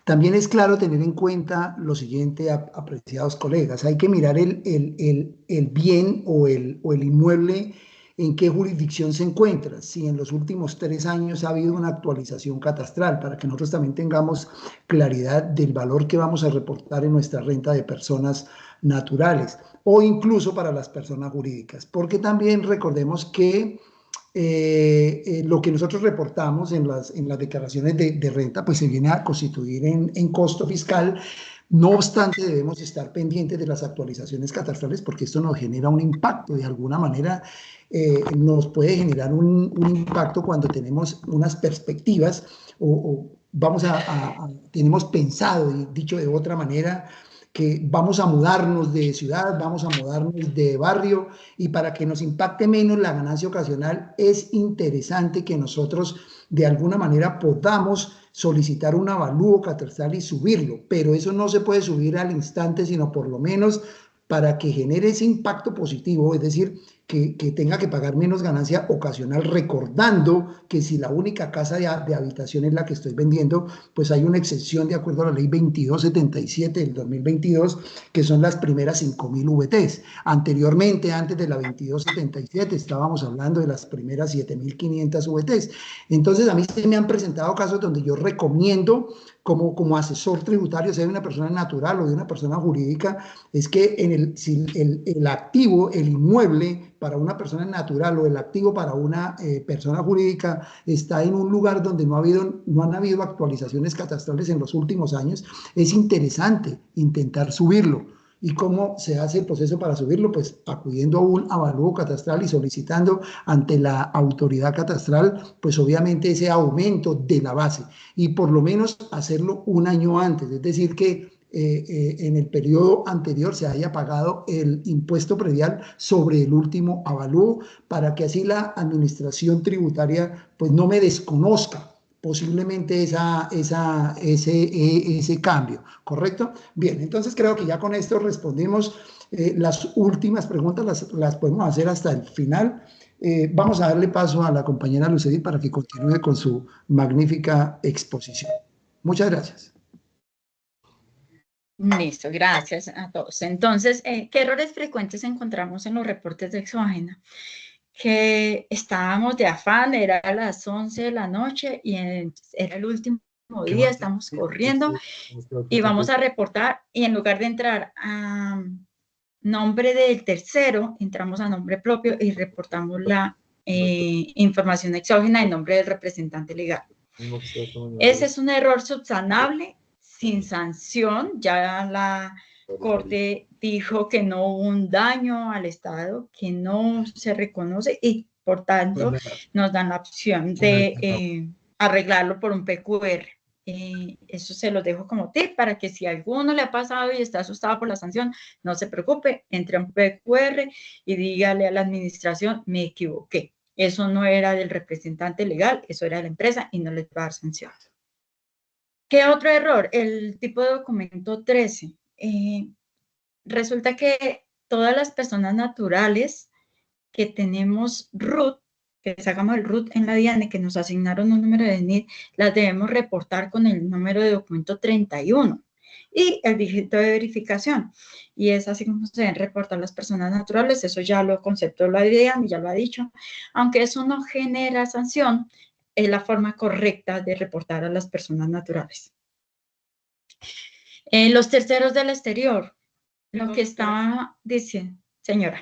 también es claro tener en cuenta lo siguiente, apreciados colegas. Hay que mirar el bien o el inmueble en qué jurisdicción se encuentra. Si en los últimos 3 años ha habido una actualización catastral, para que nosotros también tengamos claridad del valor que vamos a reportar en nuestra renta de personas naturales o incluso para las personas jurídicas. Porque también recordemos que lo que nosotros reportamos en las declaraciones de renta, pues se viene a constituir en costo fiscal. No obstante, debemos estar pendientes de las actualizaciones catastrales porque esto nos genera un impacto. De alguna manera nos puede generar un impacto cuando tenemos unas perspectivas o tenemos pensado, y dicho de otra manera, que vamos a mudarnos de ciudad, vamos a mudarnos de barrio, y para que nos impacte menos la ganancia ocasional, es interesante que nosotros de alguna manera podamos solicitar un avalúo catastral y subirlo, pero eso no se puede subir al instante, sino por lo menos para que genere ese impacto positivo, es decir, que tenga que pagar menos ganancia ocasional, recordando que si la única casa de habitación es la que estoy vendiendo, pues hay una excepción de acuerdo a la ley 2277 del 2022, que son las primeras 5,000 VTs. Anteriormente, antes de la 2277, estábamos hablando de las primeras 7,500 VTs. Entonces, a mí se me han presentado casos donde yo recomiendo como asesor tributario, sea de una persona natural o de una persona jurídica, es que si el activo, el inmueble para una persona natural o el activo para una persona jurídica está en un lugar donde no han habido actualizaciones catastrales en los últimos años, es interesante intentar subirlo. ¿Y cómo se hace el proceso para subirlo? Pues acudiendo a un avalúo catastral y solicitando ante la autoridad catastral, pues obviamente ese aumento de la base, y por lo menos hacerlo un año antes, es decir que en el periodo anterior se haya pagado el impuesto predial sobre el último avalúo, para que así la administración tributaria pues no me desconozca posiblemente ese cambio, ¿correcto? Bien, entonces creo que ya con esto respondimos. Las últimas preguntas las podemos hacer hasta el final. Vamos a darle paso a la compañera Lucedit para que continúe con su magnífica exposición. Muchas gracias. Listo, gracias a todos. Entonces, ¿qué errores frecuentes encontramos en los reportes de exógena? Que estábamos de afán, era a las 11 de la noche y era el último día, estamos corriendo y vamos a reportar, y en lugar de entrar a nombre del tercero, entramos a nombre propio y reportamos la información exógena en nombre del representante legal. Ese es un error subsanable, sin sanción. Ya la Corte dijo que no hubo un daño al Estado, que no se reconoce, y por tanto nos dan la opción de arreglarlo por un PQR. Eso se lo dejo como tip para que si a alguno le ha pasado y está asustado por la sanción, no se preocupe, entre a un PQR y dígale a la administración, me equivoqué. Eso no era del representante legal, eso era de la empresa y no les va a dar sanción. ¿Qué otro error? El tipo de documento 13. Resulta que todas las personas naturales que tenemos RUT, que sacamos el RUT en la DIANE, que nos asignaron un número de NID, las debemos reportar con el número de documento 31 y el dígito de verificación. Y es así como se deben reportar las personas naturales. Eso ya lo conceptó la DIANE, ya lo ha dicho. Aunque eso no genera sanción, es la forma correcta de reportar a las personas naturales. Los terceros del exterior, lo que estaba diciendo, señora.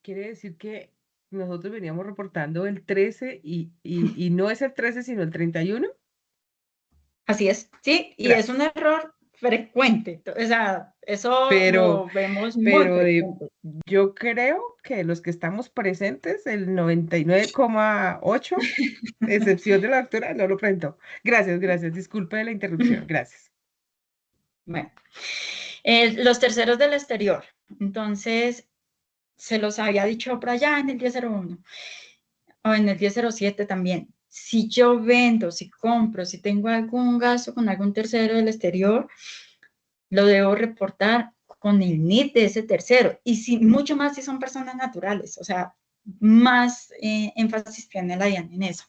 Quiere decir que nosotros veníamos reportando el 13 y no es el 13 sino el 31. Así es, sí, y gracias. Es un error frecuente, o sea, eso lo vemos muy frecuente. Yo creo que los que estamos presentes, el 99,8, excepción de la doctora, no lo presentó. Gracias, disculpe la interrupción, gracias. Bueno, los terceros del exterior, entonces, se los había dicho por allá en el 1001 o en el 1007 también. Si yo vendo, si compro, si tengo algún gasto con algún tercero del exterior, lo debo reportar con el NIT de ese tercero. Y si, mucho más si son personas naturales, o sea, más énfasis tiene la DIAN en eso.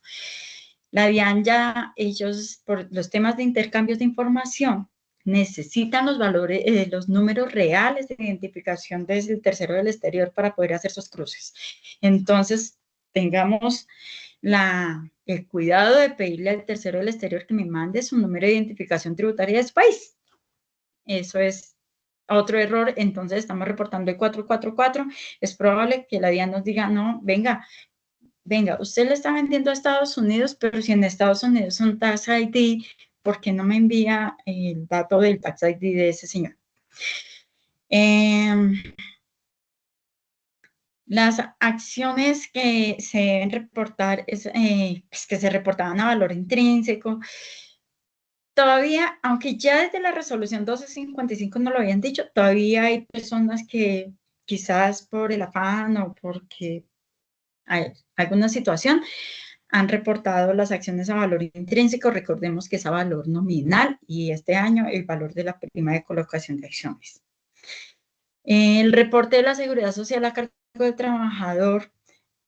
La DIAN ya, ellos, por los temas de intercambios de información, necesitan los valores, los números reales de identificación desde el tercero del exterior para poder hacer sus cruces. Entonces, tengamos el cuidado de pedirle al tercero del exterior que me mande su número de identificación tributaria de su país. Eso es otro error. Entonces, estamos reportando el 444. Es probable que la DIAN nos diga, no, venga, usted le está vendiendo a Estados Unidos, pero si en Estados Unidos son Tax ID, ¿por qué no me envía el dato del Tax ID de ese señor? Las acciones que se deben reportar, pues que se reportaban a valor intrínseco, todavía, aunque ya desde la resolución 1255 no lo habían dicho, todavía hay personas que quizás por el afán o porque hay alguna situación han reportado las acciones a valor intrínseco. Recordemos que es a valor nominal y este año el valor de la prima de colocación de acciones. El reporte de la Seguridad Social a cargo del trabajador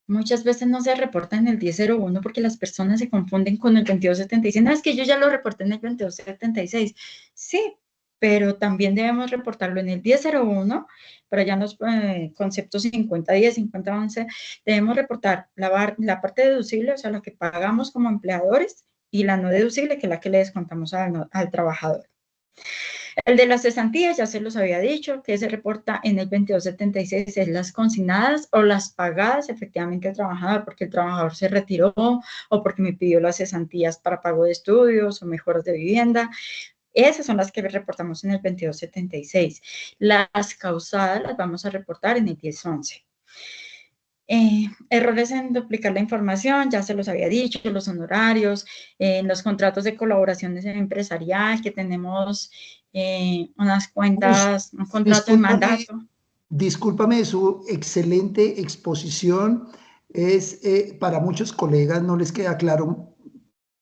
muchas veces no se reporta en el 1001 porque las personas se confunden con el 2276. No, es que yo ya lo reporté en el 2276. Sí, pero también debemos reportarlo en el 1001, pero ya en los conceptos 5010, 5011, debemos reportar la parte deducible, o sea, la que pagamos como empleadores, y la no deducible, que es la que le descontamos al trabajador. El de las cesantías, ya se los había dicho, que se reporta en el 2276, es las consignadas o las pagadas efectivamente al trabajador, porque el trabajador se retiró o porque me pidió las cesantías para pago de estudios o mejoras de vivienda. Esas son las que reportamos en el 2276. Las causadas las vamos a reportar en el 1011. Errores en duplicar la información, ya se los había dicho, los honorarios, en los contratos de colaboraciones empresarial, que tenemos unas cuentas, un contrato de mandato. Discúlpame, su excelente exposición es, para muchos colegas no les queda claro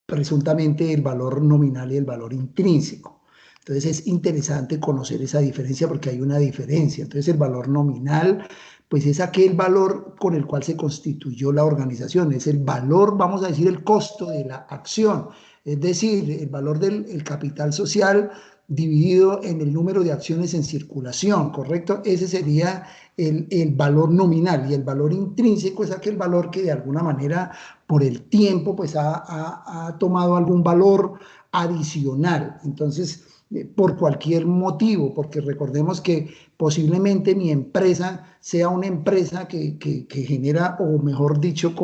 presuntamente el valor nominal y el valor intrínseco. Entonces es interesante conocer esa diferencia porque hay una diferencia. Entonces el valor nominal, pues es aquel valor con el cual se constituyó la organización, es el valor, vamos a decir, el costo de la acción, es decir, el valor del capital social dividido en el número de acciones en circulación, ¿correcto? Ese sería el valor nominal, y el valor intrínseco es aquel valor que de alguna manera por el tiempo pues ha tomado algún valor adicional. Entonces, por cualquier motivo, porque recordemos que posiblemente mi empresa sea una empresa que genera, o mejor dicho,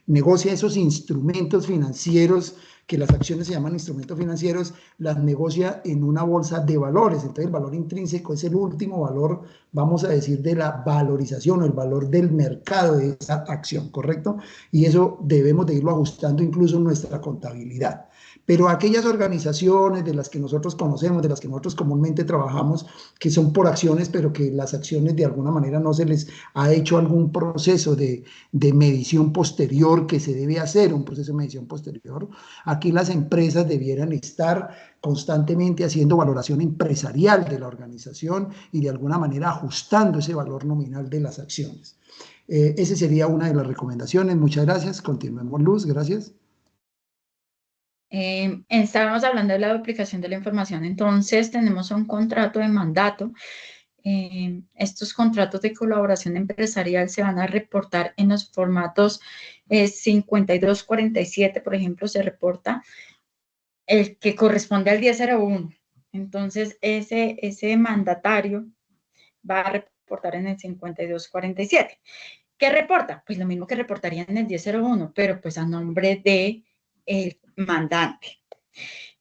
negocia esos instrumentos financieros, que las acciones se llaman instrumentos financieros, las negocia en una bolsa de valores. Entonces el valor intrínseco es el último valor, vamos a decir, de la valorización o el valor del mercado de esa acción, ¿correcto? Y eso debemos de irlo ajustando incluso en nuestra contabilidad. Pero aquellas organizaciones de las que nosotros conocemos, de las que nosotros comúnmente trabajamos, que son por acciones, pero que las acciones de alguna manera no se les ha hecho algún proceso de medición posterior que se debe hacer, un proceso de medición posterior, aquí las empresas debieran estar constantemente haciendo valoración empresarial de la organización y de alguna manera ajustando ese valor nominal de las acciones. Esa sería una de las recomendaciones. Muchas gracias. Continuemos, Luz. Gracias. Estábamos hablando de la duplicación de la información. Entonces tenemos un contrato de mandato. Estos contratos de colaboración empresarial se van a reportar en los formatos 5247, por ejemplo, se reporta el que corresponde al 1001. Entonces ese mandatario va a reportar en el 5247. ¿Qué reporta? Pues lo mismo que reportaría en el 1001, pero pues a nombre de el mandante.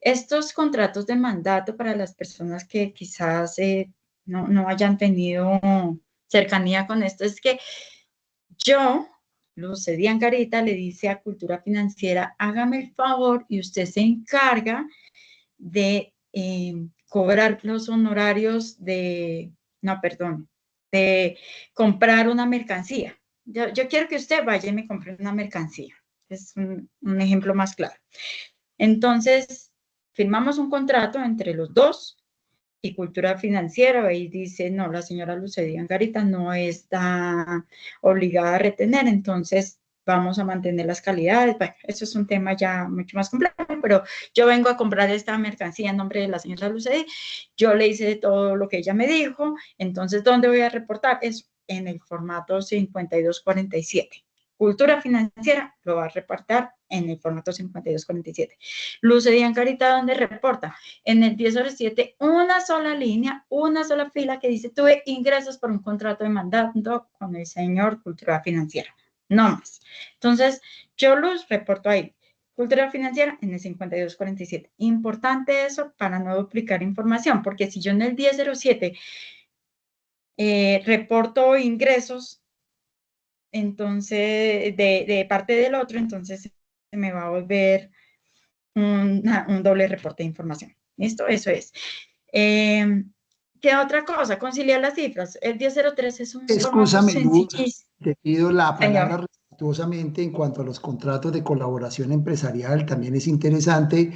Estos contratos de mandato, para las personas que quizás no hayan tenido cercanía con esto, es que yo, Lucedy Angarita, le dice a Cultura Financiera, hágame el favor y usted se encarga de cobrar los honorarios de de comprar una mercancía. Yo quiero que usted vaya y me compre una mercancía. Es un ejemplo más claro. Entonces, firmamos un contrato entre los dos y Cultura Financiera ahí dice, no, la señora Lucedía Angarita no está obligada a retener, entonces vamos a mantener las calidades. Bueno, eso es un tema ya mucho más complejo, pero yo vengo a comprar esta mercancía en nombre de la señora Lucedía, yo le hice todo lo que ella me dijo, entonces, ¿dónde voy a reportar? Es en el formato 5247. Cultura Financiera lo va a reportar en el formato 5247. Lucedía Angarita, ¿dónde reporta? En el 1007, una sola línea, una sola fila que dice, tuve ingresos por un contrato de mandato con el señor Cultura Financiera. No más. Entonces, yo los reporto ahí. Cultura Financiera en el 5247. Importante eso para no duplicar información, porque si yo en el 1007 reporto ingresos, entonces, de parte del otro, entonces se me va a volver un doble reporte de información. ¿Listo? Eso es. ¿Qué otra cosa? Conciliar las cifras. El 1003 es un formato sencillísimo. Te pido la palabra respetuosamente en cuanto a los contratos de colaboración empresarial. También es interesante,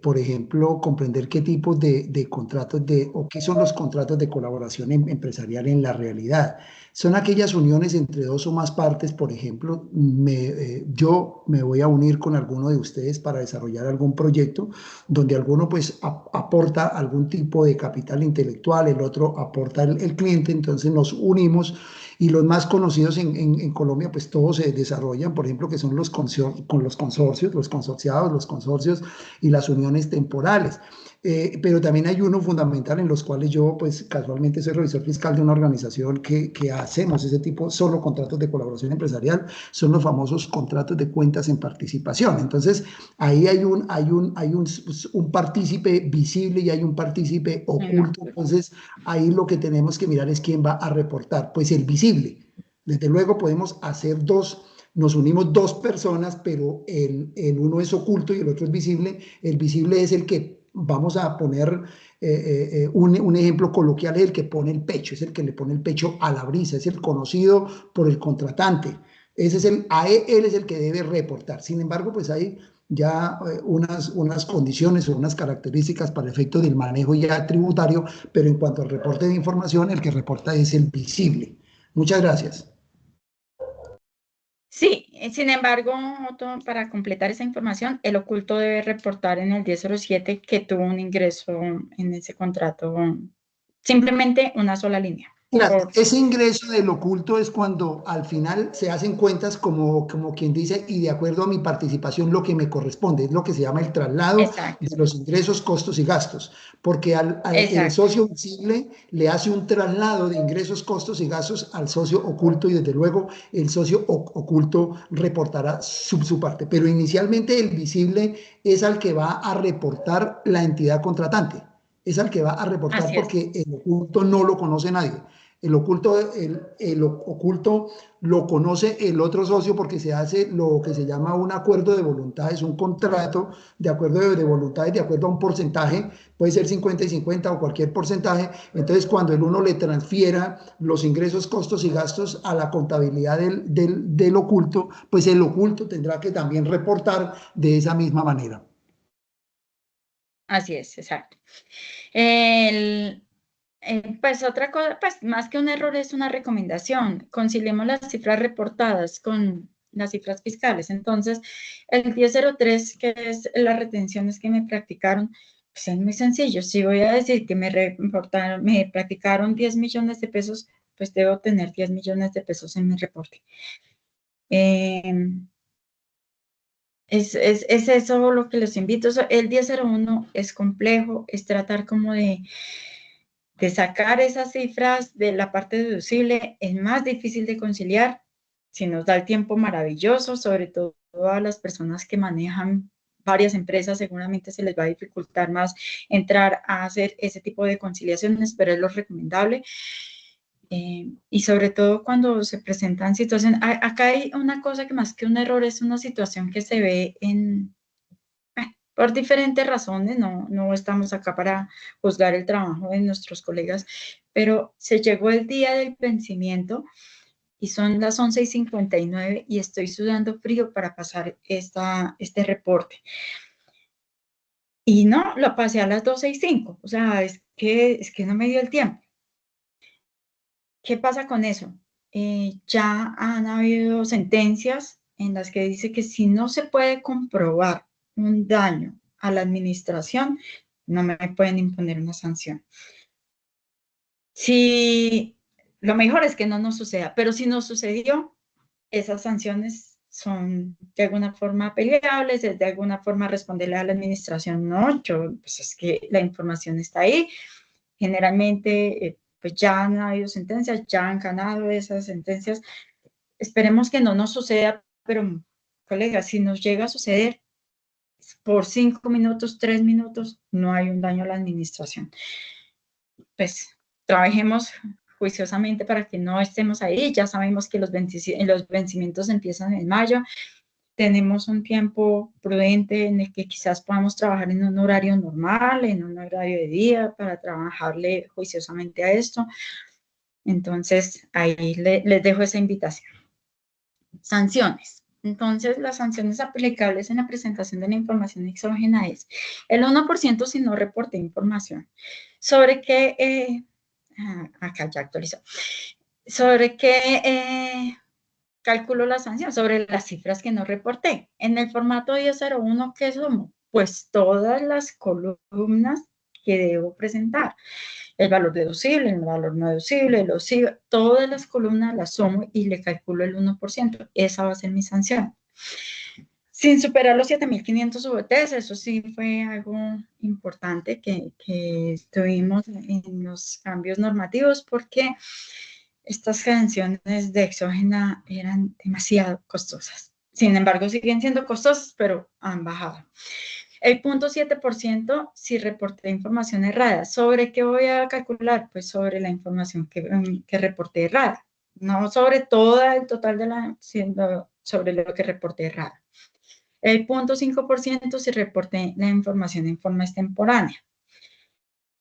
por ejemplo, comprender qué tipos de contratos o qué son los contratos de colaboración empresarial en la realidad. Son aquellas uniones entre dos o más partes, por ejemplo, yo me voy a unir con alguno de ustedes para desarrollar algún proyecto donde alguno pues aporta algún tipo de capital intelectual, el otro aporta el cliente, entonces nos unimos. Y los más conocidos en Colombia, pues todos se desarrollan, por ejemplo, que son los consorcios, los consorciados, los consorcios y las uniones temporales. Pero también hay uno fundamental en los cuales yo, pues casualmente soy revisor fiscal de una organización que hacemos ese tipo, solo contratos de colaboración empresarial, son los famosos contratos de cuentas en participación. Entonces, ahí hay un partícipe visible y hay un partícipe oculto. Entonces, ahí lo que tenemos que mirar es quién va a reportar. Pues el visible. Desde luego podemos hacer nos unimos dos personas, pero el uno es oculto y el otro es visible. El visible es el que, vamos a poner un ejemplo coloquial, es el que pone el pecho, es el que le pone el pecho a la brisa, es el conocido por el contratante. Él es el que debe reportar. Sin embargo, pues hay ya unas condiciones o unas características para el efecto del manejo ya tributario, pero en cuanto al reporte de información, el que reporta es el visible. Muchas gracias. Sí, sin embargo, para completar esa información, el oculto debe reportar en el 1007 que tuvo un ingreso en ese contrato, simplemente una sola línea. Claro, ese ingreso del oculto es cuando al final se hacen cuentas como quien dice, y de acuerdo a mi participación lo que me corresponde, es lo que se llama el traslado de los ingresos, costos y gastos, porque el socio visible le hace un traslado de ingresos, costos y gastos al socio oculto y desde luego el socio oculto reportará su parte, pero inicialmente el visible es al que va a reportar la entidad contratante, es al que va a reportar porque el oculto no lo conoce nadie. El oculto lo conoce el otro socio porque se hace lo que se llama un acuerdo de voluntades, un contrato de acuerdo de voluntades de acuerdo a un porcentaje, puede ser 50 y 50 o cualquier porcentaje. Entonces, cuando el uno le transfiera los ingresos, costos y gastos a la contabilidad del oculto, pues el oculto tendrá que también reportar de esa misma manera. Así es, exacto. Pues otra cosa, pues más que un error es una recomendación. Conciliemos las cifras reportadas con las cifras fiscales. Entonces, el 1003, que es las retenciones que me practicaron, pues es muy sencillo. Si voy a decir que me practicaron 10 millones de pesos, pues debo tener 10 millones de pesos en mi reporte. Es eso lo que les invito. El 1001 es complejo, es tratar como de sacar esas cifras de la parte deducible, es más difícil de conciliar. Si nos da el tiempo, maravilloso, sobre todo a las personas que manejan varias empresas, seguramente se les va a dificultar más entrar a hacer ese tipo de conciliaciones, pero es lo recomendable. Y sobre todo cuando se presentan situaciones, acá hay una cosa que más que un error es una situación que se ve por diferentes razones, no estamos acá para juzgar el trabajo de nuestros colegas, pero se llegó el día del vencimiento y son las 11:59 y estoy sudando frío para pasar este reporte. Y no, lo pasé a las 12:05, o sea, es que no me dio el tiempo. ¿Qué pasa con eso? Ya han habido sentencias en las que dice que si no se puede comprobar un daño a la administración, no me pueden imponer una sanción. Si lo mejor es que no nos suceda, pero si nos sucedió, esas sanciones son de alguna forma apelables, de alguna forma responderle a la administración, no, pues es que la información está ahí, generalmente pues ya han habido sentencias, ya han ganado esas sentencias, esperemos que no nos suceda, pero colegas, si nos llega a suceder, por 5 minutos, 3 minutos, no hay un daño a la administración. Pues trabajemos juiciosamente para que no estemos ahí. Ya sabemos que los vencimientos empiezan en mayo. Tenemos un tiempo prudente en el que quizás podamos trabajar en un horario normal, en un horario de día, para trabajarle juiciosamente a esto. Entonces, ahí les dejo esa invitación. Sanciones. Entonces, las sanciones aplicables en la presentación de la información exógena es el 1% si no reporté información. ¿Sobre qué? Acá ya actualizó. ¿Sobre qué calculo la sanción? Sobre las cifras que no reporté. En el formato 1001, ¿qué sumo? Pues todas las columnas que debo presentar. El valor deducible, el valor no deducible, los IVA, todas las columnas las sumo y le calculo el 1%. Esa va a ser mi sanción. Sin superar los 7.500 VTs, eso sí fue algo importante que tuvimos en los cambios normativos porque estas sanciones de exógena eran demasiado costosas. Sin embargo, siguen siendo costosas, pero han bajado. El 0.7% si reporté información errada. ¿Sobre qué voy a calcular? Pues sobre la información que reporté errada. No sobre todo el total de sino sobre lo que reporté errada. El 0.5% si reporté la información en forma extemporánea.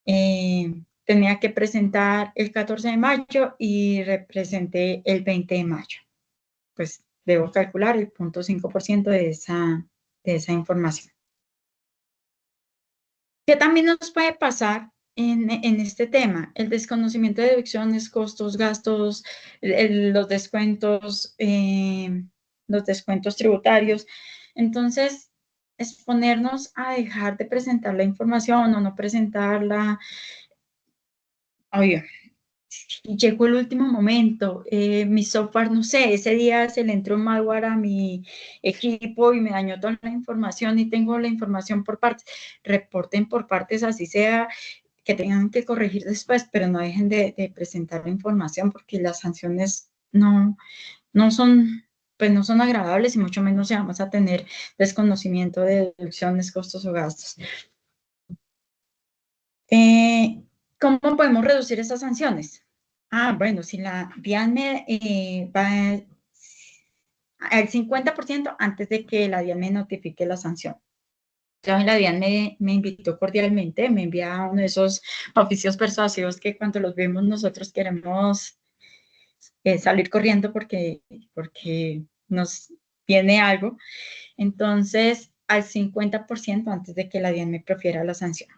Tenía que presentar el 14 de mayo y representé el 20 de mayo. Pues debo calcular el 0.5% de esa información. ¿Qué también nos puede pasar en este tema? El desconocimiento de deducciones, costos, gastos, los descuentos tributarios. Entonces, exponernos a dejar de presentar la información o no presentarla. Oye, llegó el último momento, mi software, no sé, ese día se le entró un malware a mi equipo y me dañó toda la información y tengo la información por partes. Reporten por partes, así sea, que tengan que corregir después, pero no dejen de presentar la información porque las sanciones no son, pues no son agradables y mucho menos si vamos a tener desconocimiento de deducciones, costos o gastos. ¿Cómo podemos reducir esas sanciones? Bueno, si la DIAN va al 50% antes de que la DIAN me notifique la sanción. Entonces, la DIAN me invitó cordialmente, me envía uno de esos oficios persuasivos que cuando los vemos nosotros queremos salir corriendo porque nos viene algo. Entonces, al 50% antes de que la DIAN me profiera la sanción.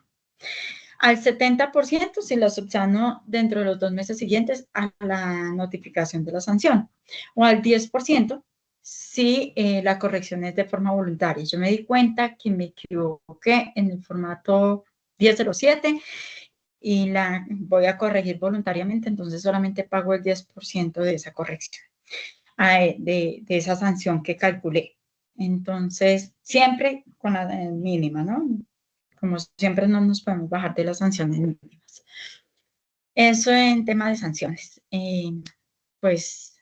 Al 70% si la subsano dentro de los 2 meses siguientes a la notificación de la sanción. O al 10% si la corrección es de forma voluntaria. Yo me di cuenta que me equivoqué en el formato 1007 y la voy a corregir voluntariamente, entonces solamente pago el 10% de esa corrección, de esa sanción que calculé. Entonces, siempre con la mínima, ¿no? Como siempre no nos podemos bajar de las sanciones mínimas. Eso en tema de sanciones. Pues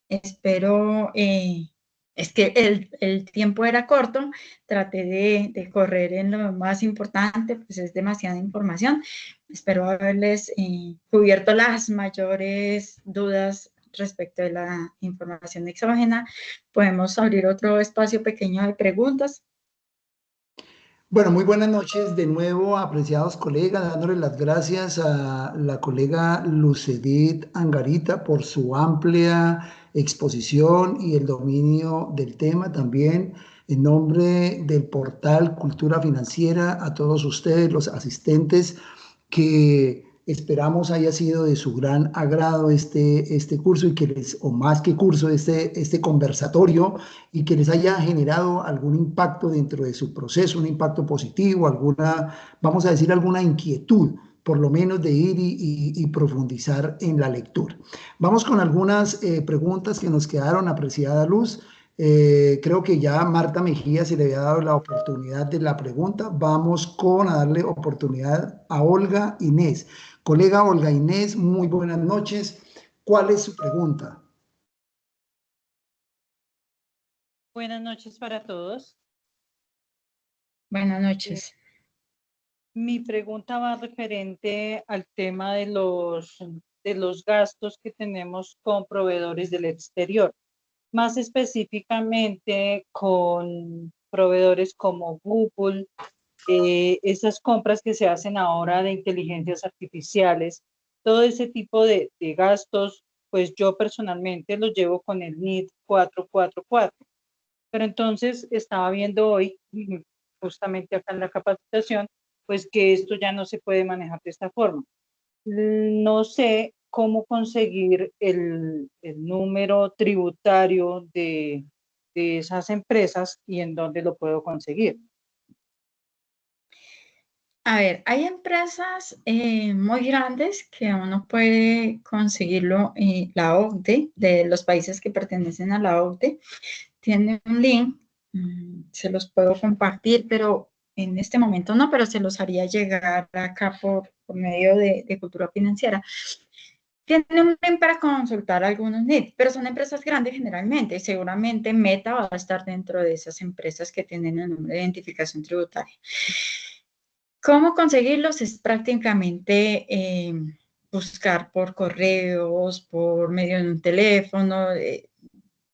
espero, es que el tiempo era corto, traté de correr en lo más importante, pues es demasiada información. Espero haberles cubierto las mayores dudas respecto de la información exógena. Podemos abrir otro espacio pequeño de preguntas. Bueno, muy buenas noches de nuevo, apreciados colegas, dándole las gracias a la colega Lucedit Angarita por su amplia exposición y el dominio del tema. También en nombre del portal Cultura Financiera, a todos ustedes, los asistentes, que esperamos haya sido de su gran agrado este curso y que les, o más que curso, este conversatorio, y que les haya generado algún impacto dentro de su proceso, un impacto positivo, alguna, vamos a decir, alguna inquietud, por lo menos de ir y profundizar en la lectura. Vamos con algunas preguntas que nos quedaron, apreciada Luz. Creo que ya a Marta Mejía se le había dado la oportunidad de la pregunta. Vamos a darle oportunidad a Olga Inés. Colega Olga Inés, muy buenas noches. ¿Cuál es su pregunta? Buenas noches para todos. Buenas noches. Mi pregunta va referente al tema de los gastos que tenemos con proveedores del exterior, más específicamente con proveedores como Google, esas compras que se hacen ahora de inteligencias artificiales, todo ese tipo de gastos, pues yo personalmente los llevo con el NIT 444. Pero entonces estaba viendo hoy, justamente acá en la capacitación, pues que esto ya no se puede manejar de esta forma. No sé cómo conseguir el número tributario de esas empresas y en dónde lo puedo conseguir. A ver, hay empresas muy grandes que uno puede conseguirlo, la OCDE, de los países que pertenecen a la OCDE, tiene un link, se los puedo compartir, pero en este momento no, pero se los haría llegar acá por medio de Cultura Financiera. Tiene un link para consultar algunos NIT, pero son empresas grandes generalmente, y seguramente Meta va a estar dentro de esas empresas que tienen el número de identificación tributaria. ¿Cómo conseguirlos? Es prácticamente buscar por correos, por medio de un teléfono.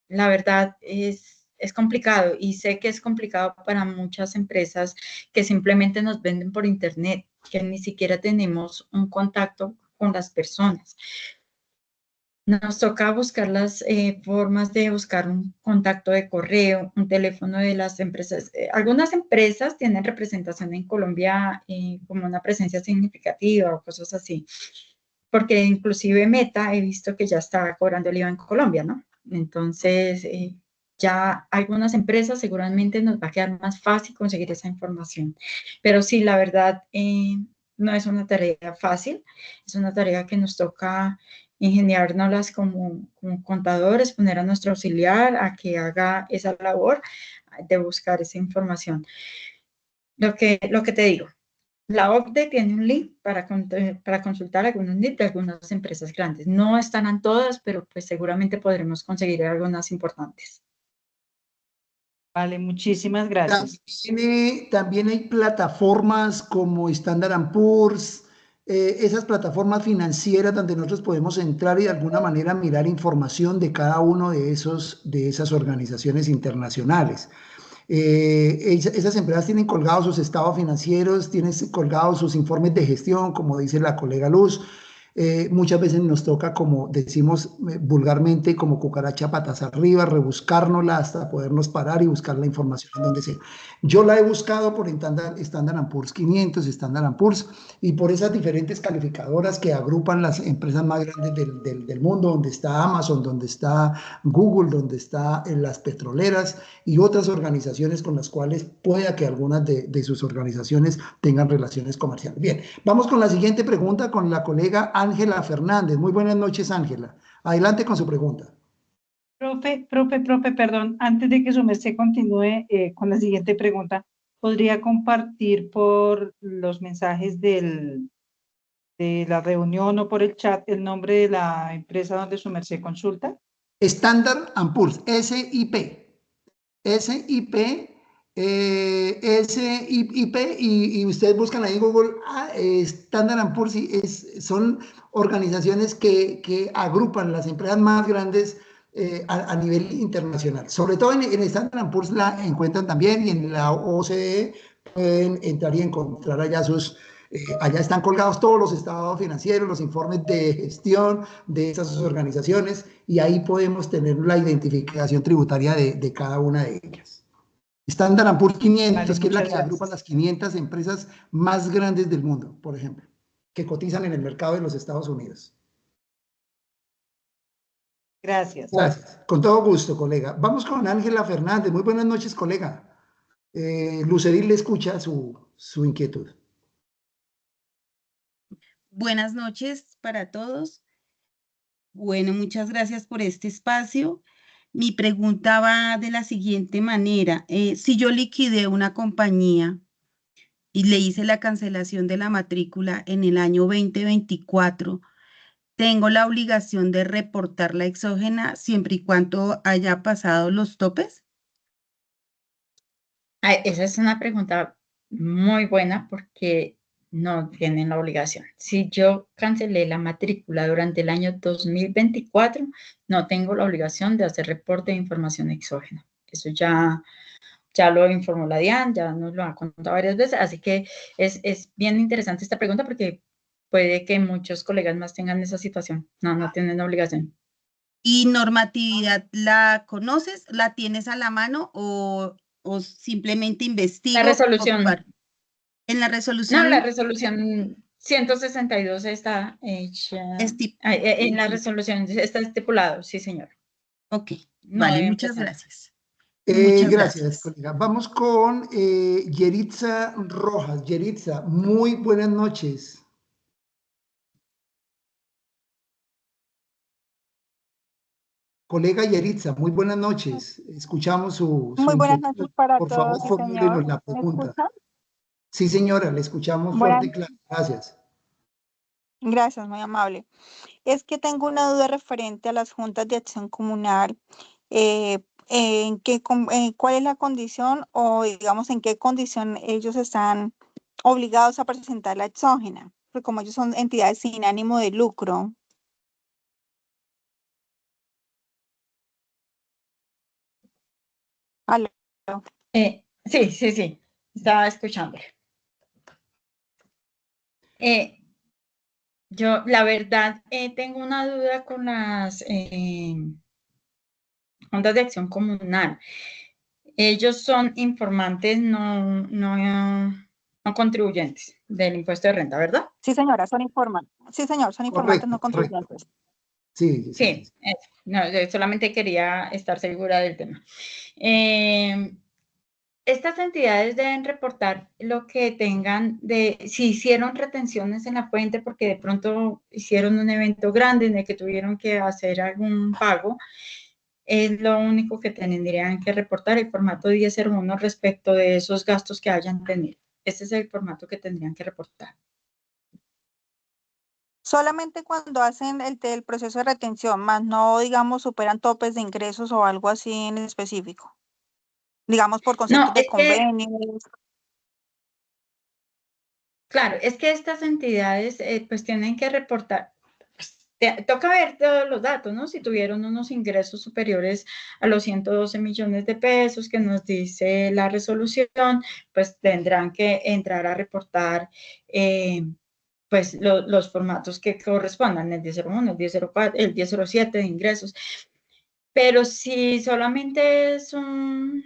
La verdad es complicado, y sé que es complicado para muchas empresas que simplemente nos venden por internet, que ni siquiera tenemos un contacto con las personas. Nos toca buscar las formas de buscar un contacto de correo, un teléfono de las empresas. Algunas empresas tienen representación en Colombia como una presencia significativa o cosas así, porque inclusive Meta he visto que ya está cobrando el IVA en Colombia, ¿no? Entonces, ya algunas empresas seguramente nos va a quedar más fácil conseguir esa información. Pero sí, la verdad, no es una tarea fácil, es una tarea que nos toca ingeniárnoslas como contadores, poner a nuestro auxiliar a que haga esa labor de buscar esa información. Lo que te digo, la OCDE tiene un link para consultar algunos NIT de algunas empresas grandes. No estarán todas, pero pues seguramente podremos conseguir algunas importantes. Vale, muchísimas gracias. También hay plataformas como Standard & Poor's, esas plataformas financieras donde nosotros podemos entrar y de alguna manera mirar información de cada uno de esas organizaciones internacionales. Esas empresas tienen colgados sus estados financieros, tienen colgados sus informes de gestión, como dice la colega Luz. Muchas veces nos toca, como decimos vulgarmente, como cucaracha patas arriba, rebuscárnosla hasta podernos parar y buscar la información en donde sea. Yo la he buscado por Standard & Poor's 500, Standard & Poor's, y por esas diferentes calificadoras que agrupan las empresas más grandes del mundo, donde está Amazon, donde está Google, donde están las petroleras y otras organizaciones con las cuales pueda que algunas de sus organizaciones tengan relaciones comerciales. Bien, vamos con la siguiente pregunta con la colega Ángela Fernández. Muy buenas noches, Ángela. Adelante con su pregunta. Profe, perdón, antes de que su merced continúe con la siguiente pregunta, ¿podría compartir por los mensajes de la reunión o por el chat el nombre de la empresa donde su merced consulta? Standard & Poor's, SIP. SIP, y ustedes buscan ahí en Google Standard & Poor's, son organizaciones que agrupan las empresas más grandes a nivel internacional. Sobre todo en Standard & Poor's la encuentran también, y en la OCDE pueden entrar y encontrar allá allá están colgados todos los estados financieros, los informes de gestión de esas organizaciones, y ahí podemos tener la identificación tributaria de cada una de ellas. Standard & Poor's 500, Vale, que es la que muchas agrupa gracias. las 500 empresas más grandes del mundo, por ejemplo, que cotizan en el mercado de los Estados Unidos. Gracias. Gracias. Con todo gusto, colega. Vamos con Ángela Fernández. Muy buenas noches, colega. Lucedil le escucha su inquietud. Buenas noches para todos. Bueno, muchas gracias por este espacio. Mi pregunta va de la siguiente manera. Si yo liquidé una compañía y le hice la cancelación de la matrícula en el año 2024, ¿tengo la obligación de reportar la exógena siempre y cuando haya pasado los topes? Esa es una pregunta muy buena porque no tienen la obligación. Si yo cancelé la matrícula durante el año 2024, no tengo la obligación de hacer reporte de información exógena. Eso ya lo informó la DIAN, ya nos lo ha contado varias veces, así que es bien interesante esta pregunta porque puede que muchos colegas más tengan esa situación. No tienen la obligación. ¿Y normatividad la conoces? ¿La tienes a la mano o simplemente investigo? La resolución. En la resolución. No, la resolución 162 está hecha. En la resolución está estipulado, sí, señor. Ok, no vale, muchas gracias. Gracias, colega. Vamos con Yeritza Rojas. Yeritza, muy buenas noches. Colega Yeritza, muy buenas noches. Escuchamos su Muy buenas inquietud. noches para Por todos, favor, sí, formúlenos señor. la ¿Me pregunta. escuchan? Sí, señora, le escuchamos fuerte y claro. Gracias. Gracias, muy amable. Es que tengo una duda referente a las juntas de acción comunal. ¿Cuál es la condición o, digamos, en qué condición ellos están obligados a presentar la exógena? Porque como ellos son entidades sin ánimo de lucro. ¿Aló? Sí, estaba escuchando. Yo, la verdad, tengo una duda con las juntas de acción comunal. Ellos son informantes, no contribuyentes del impuesto de renta, ¿verdad? Sí, señora, son informantes. Sí, señor, son informantes, no contribuyentes. Sí. No, yo solamente quería estar segura del tema. Estas entidades deben reportar lo que tengan si hicieron retenciones en la fuente porque de pronto hicieron un evento grande en el que tuvieron que hacer algún pago. Es lo único que tendrían que reportar, el formato 1001 respecto de esos gastos que hayan tenido. Ese es el formato que tendrían que reportar. Solamente cuando hacen el proceso de retención, más no, digamos, superan topes de ingresos o algo así en específico. Digamos, por conceptos de convenios. Claro, es que estas entidades pues tienen que reportar. Toca ver todos los datos, ¿no? Si tuvieron unos ingresos superiores a los 112 millones de pesos que nos dice la resolución, pues tendrán que entrar a reportar pues los formatos que correspondan, el 1001, el 1004, el 1007 de ingresos. Pero si solamente es un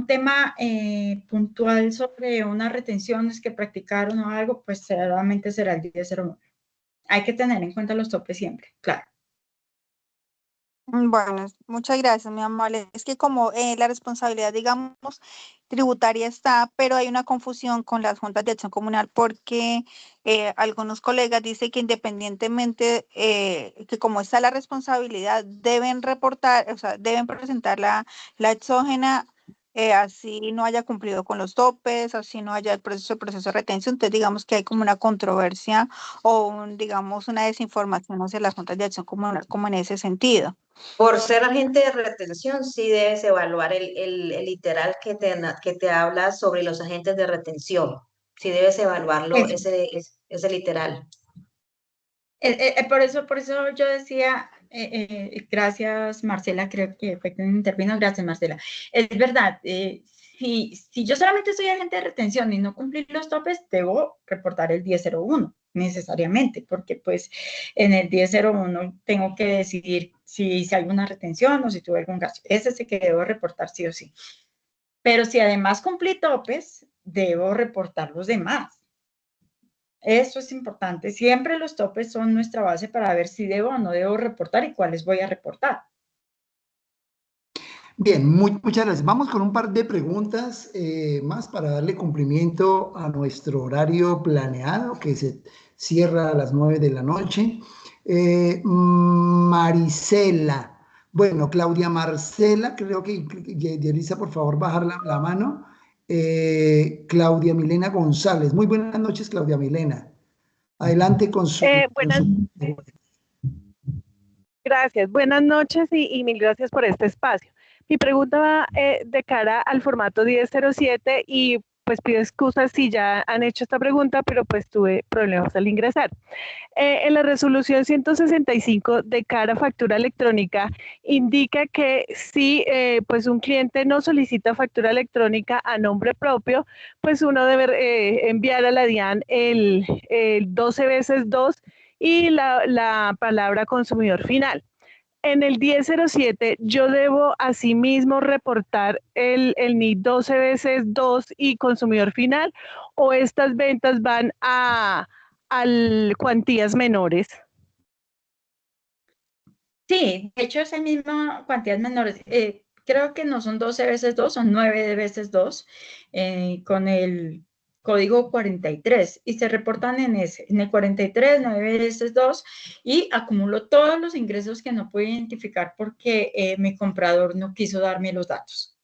tema puntual sobre unas retenciones que practicaron o algo, pues solamente será el 1001. Hay que tener en cuenta los topes siempre, claro. Bueno, muchas gracias, mi amable. Es que como la responsabilidad, digamos, tributaria está, pero hay una confusión con las juntas de acción comunal porque algunos colegas dicen que independientemente que como está la responsabilidad, deben reportar, o sea, deben presentar la exógena, así no haya cumplido con los topes, así no haya el proceso de retención. Entonces, digamos que hay como una controversia o, digamos, una desinformación hacia las juntas de acción comunal, como en ese sentido. Por ser agente de retención, sí debes evaluar el literal que te habla sobre los agentes de retención. Sí debes evaluarlo, ese literal. Por eso yo decía, gracias Marcela, creo que fue quien intervino, gracias Marcela. Es verdad, si yo solamente soy agente de retención y no cumplir los topes, debo reportar el 1001 necesariamente, porque pues en el 1001 tengo que decidir si hay una retención o si tuve algún gasto. Ese es el que debo reportar sí o sí. Pero si además cumplí topes, debo reportar los demás. Eso es importante. Siempre los topes son nuestra base para ver si debo o no debo reportar y cuáles voy a reportar. Bien, muchas gracias. Vamos con un par de preguntas más para darle cumplimiento a nuestro horario planeado, que se cierra a las 9 de la noche. Marisela. Bueno, Claudia Marcela, creo que Yerisa, por favor, bajar la mano. Claudia Milena González. Muy buenas noches, Claudia Milena. Adelante con su... Gracias, buenas noches y mil gracias por este espacio. Mi pregunta va de cara al formato 1007 y pues pido excusas si ya han hecho esta pregunta, pero pues tuve problemas al ingresar. En la resolución 165 de cara a factura electrónica indica que si pues un cliente no solicita factura electrónica a nombre propio, pues uno debe enviar a la DIAN el 12 veces 2 y la palabra consumidor final. En el 1007 yo debo asimismo reportar el NID 12 veces 2 y consumidor final, o estas ventas van a cuantías menores. Sí, de hecho es el mismo cuantías menores. Creo que no son 12 veces 2, son 9 veces 2 con el código 43 y se reportan en el 43, 9 veces 2 y acumulo todos los ingresos que no puedo identificar porque mi comprador no quiso darme los datos.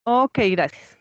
Ok, gracias.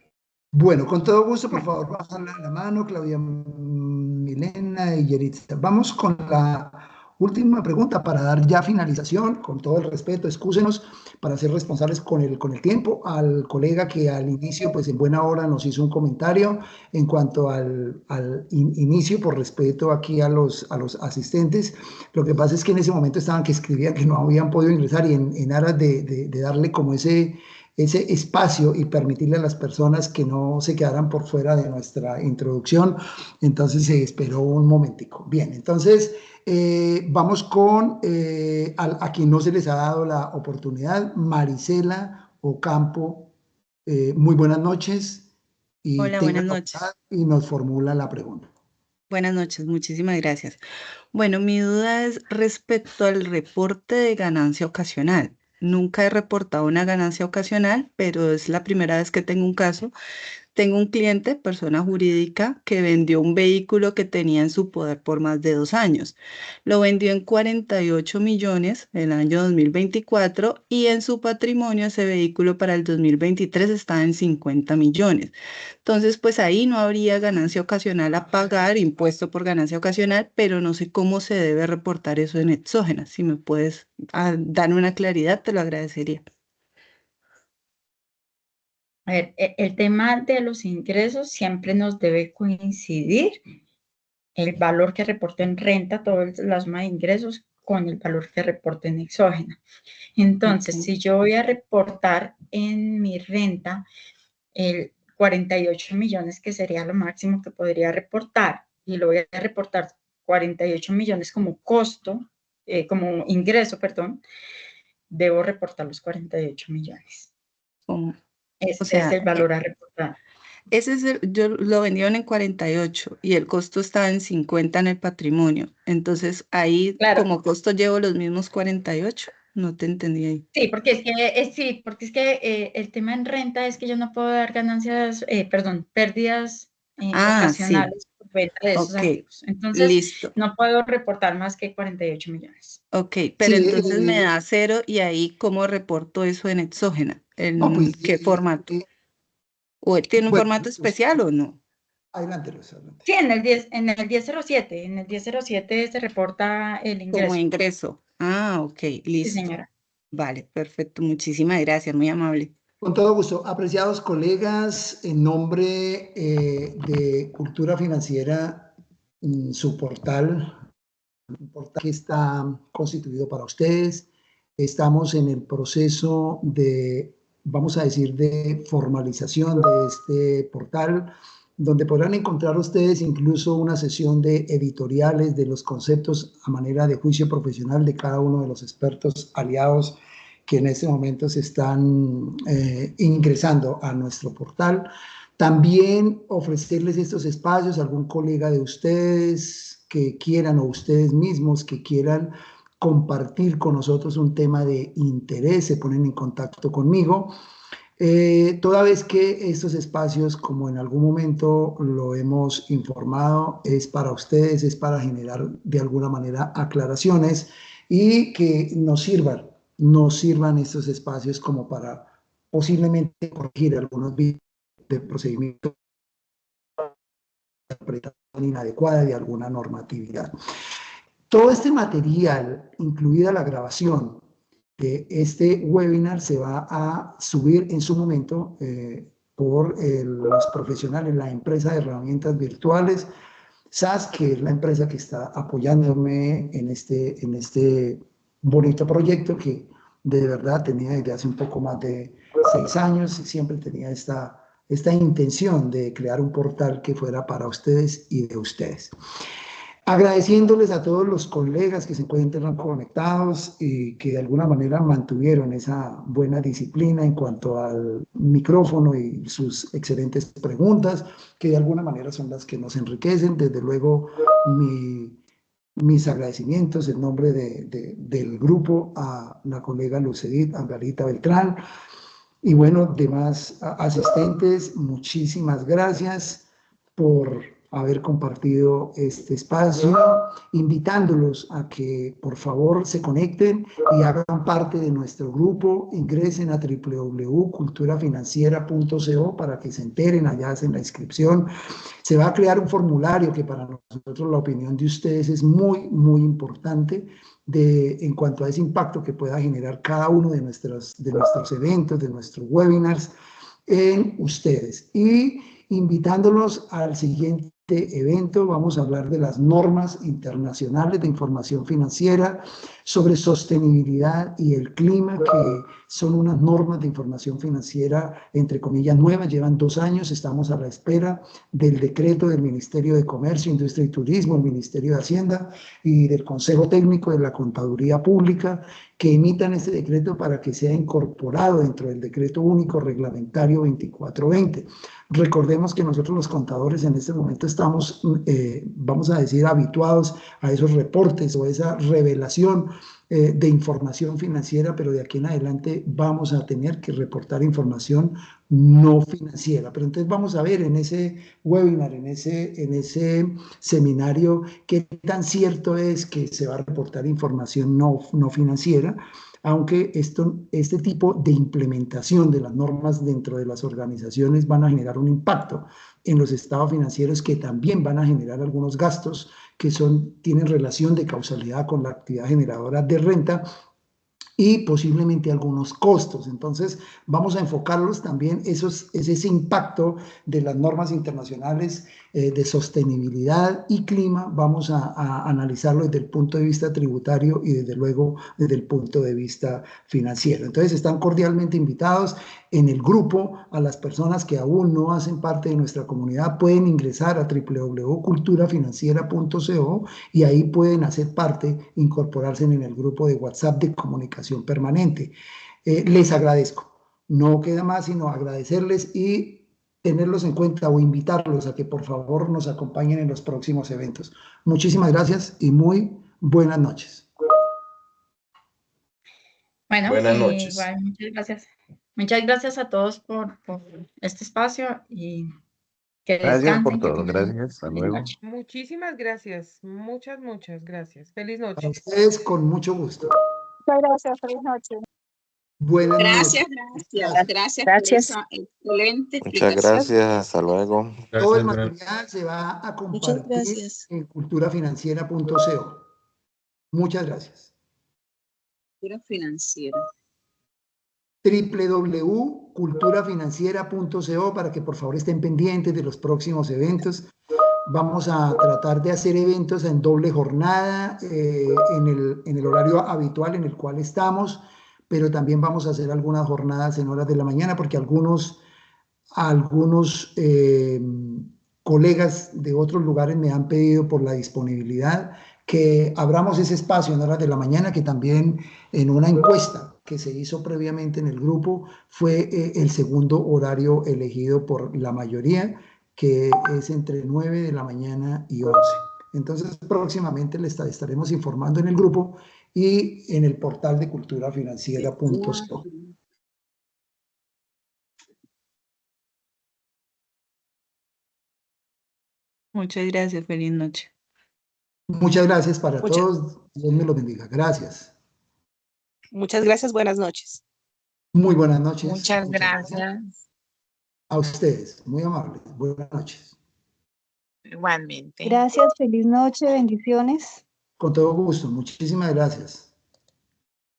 Bueno, con todo gusto, por favor, bajan la mano, Claudia Milena y Yeritza. Vamos con la última pregunta para dar ya finalización, con todo el respeto, excúsenos para ser responsables con el tiempo, al colega que al inicio, pues en buena hora nos hizo un comentario en cuanto al inicio, por respeto aquí a los asistentes. Lo que pasa es que en ese momento estaban que escribían que no habían podido ingresar y en aras de darle como ese espacio y permitirle a las personas que no se quedaran por fuera de nuestra introducción. Entonces se esperó un momentico. Bien, entonces vamos con a quien no se les ha dado la oportunidad, Marisela Ocampo. Muy buenas noches. Hola, buenas noches. Y nos formula la pregunta. Buenas noches, muchísimas gracias. Bueno, mi duda es respecto al reporte de ganancia ocasional. Nunca he reportado una ganancia ocasional, pero es la primera vez que tengo un caso. Tengo un cliente, persona jurídica, que vendió un vehículo que tenía en su poder por más de 2 años. Lo vendió en 48 millones el año 2024 y en su patrimonio ese vehículo para el 2023 está en 50 millones. Entonces, pues ahí no habría ganancia ocasional a pagar, impuesto por ganancia ocasional, pero no sé cómo se debe reportar eso en exógena. Si me puedes dar una claridad, te lo agradecería. A ver, el tema de los ingresos siempre nos debe coincidir el valor que reporte en renta, toda la suma de ingresos, con el valor que reporte en exógena. Entonces, si yo voy a reportar en mi renta el 48 millones, que sería lo máximo que podría reportar, y lo voy a reportar 48 millones como costo, como ingreso, perdón, debo reportar los 48 millones. Es el valor a reportar. Ese es yo lo vendieron en 48 y el costo está en 50 en el patrimonio. Entonces ahí como costo llevo los mismos 48. No te entendí ahí. Sí, porque es que el tema en renta es que yo no puedo dar ganancias, pérdidas ocasionales por venta de esos activos. Entonces, listo. No puedo reportar más que 48 millones. Ok, pero sí, entonces me da 0 y ahí ¿cómo reporto eso en exógena? ¿En qué formato? ¿O tiene un formato especial o no? Adelante, Luz. Adelante. Sí, en el 1007. En el 1007 se reporta el ingreso. Como ingreso. Ah, ok, listo. Sí, señora. Vale, perfecto. Muchísimas gracias, muy amable. Con todo gusto. Apreciados colegas, en nombre de Cultura Financiera, su portal que está constituido para ustedes, Estamos en el proceso de, vamos a decir, de formalización de este portal, donde podrán encontrar ustedes incluso una sesión de editoriales de los conceptos a manera de juicio profesional de cada uno de los expertos aliados que en este momento se están ingresando a nuestro portal. También ofrecerles estos espacios a algún colega de ustedes que quieran o ustedes mismos que quieran compartir con nosotros un tema de interés, se ponen en contacto conmigo. Toda vez que estos espacios, como en algún momento lo hemos informado, es para ustedes, es para generar de alguna manera aclaraciones y que nos sirvan estos espacios como para posiblemente corregir algunos de procedimiento de interpretación inadecuada de alguna normatividad. Todo este material, incluida la grabación de este webinar, se va a subir en su momento por los profesionales, la empresa de herramientas virtuales, SAS, que es la empresa que está apoyándome en este bonito proyecto que de verdad tenía desde hace un poco más de 6 años y siempre tenía esta intención de crear un portal que fuera para ustedes y de ustedes. Agradeciéndoles a todos los colegas que se encuentran conectados y que de alguna manera mantuvieron esa buena disciplina en cuanto al micrófono y sus excelentes preguntas, que de alguna manera son las que nos enriquecen. Desde luego, mis agradecimientos en nombre del grupo a la colega Lucedit, a Garita Beltrán y bueno, demás asistentes, muchísimas gracias por haber compartido este espacio, invitándolos a que por favor se conecten y hagan parte de nuestro grupo, ingresen a www.culturafinanciera.co para que se enteren, allá hacen la inscripción. Se va a crear un formulario que para nosotros la opinión de ustedes es muy, muy importante en cuanto a ese impacto que pueda generar cada uno de nuestros eventos, de nuestros webinars en ustedes. Y invitándolos al siguiente evento, vamos a hablar de las normas internacionales de información financiera sobre sostenibilidad y el clima, que son unas normas de información financiera, entre comillas, nuevas, llevan 2 años, estamos a la espera del decreto del Ministerio de Comercio, Industria y Turismo, el Ministerio de Hacienda y del Consejo Técnico de la Contaduría Pública, que emitan este decreto para que sea incorporado dentro del Decreto Único Reglamentario 2420. Recordemos que nosotros los contadores en este momento estamos, vamos a decir, habituados a esos reportes o esa revelación de información financiera, pero de aquí en adelante vamos a tener que reportar información no financiera. Pero entonces vamos a ver en ese webinar, en ese seminario, qué tan cierto es que se va a reportar información no financiera, aunque este tipo de implementación de las normas dentro de las organizaciones van a generar un impacto en los estados financieros que también van a generar algunos gastos que tienen relación de causalidad con la actividad generadora de renta y posiblemente algunos costos. Entonces, vamos a enfocarlos también, ese impacto de las normas internacionales de sostenibilidad y clima, vamos a analizarlo desde el punto de vista tributario y desde luego desde el punto de vista financiero. Entonces, están cordialmente invitados en el grupo. A las personas que aún no hacen parte de nuestra comunidad pueden ingresar a www.culturafinanciera.co y ahí pueden hacer parte, incorporarse en el grupo de WhatsApp de comunicación permanente. Les agradezco. No queda más sino agradecerles y tenerlos en cuenta o invitarlos a que por favor nos acompañen en los próximos eventos. Muchísimas gracias y muy buenas noches. Bueno, buenas noches. Igual, muchas gracias. Muchas gracias a todos por este espacio y que Gracias por descansen. todo, gracias, hasta luego. Muchísimas gracias, muchas gracias. Feliz noche. A ustedes con mucho gusto. Muchas gracias, feliz noche. Buenas Gracias, noches. gracias por esa excelente Muchas explicación. gracias, hasta luego. Todo el material se va a compartir en culturafinanciera.co. Muchas gracias. Cultura financiera. www.culturafinanciera.co para que por favor estén pendientes de los próximos eventos. Vamos a tratar de hacer eventos en doble jornada en el horario habitual en el cual estamos, pero también vamos a hacer algunas jornadas en horas de la mañana porque algunos colegas de otros lugares me han pedido por la disponibilidad que abramos ese espacio en horas de la mañana, que también en una encuesta que se hizo previamente en el grupo fue el segundo horario elegido por la mayoría, que es entre 9 de la mañana y 11. Entonces, próximamente les estaremos informando en el grupo y en el portal de culturafinanciera.co. Muchas gracias, feliz noche. Muchas gracias para todos. Dios me los bendiga. Gracias. Muchas gracias, buenas noches. Muy buenas noches. Muchas gracias. A ustedes, muy amables. Buenas noches. Igualmente. Gracias, feliz noche, bendiciones. Con todo gusto, muchísimas gracias.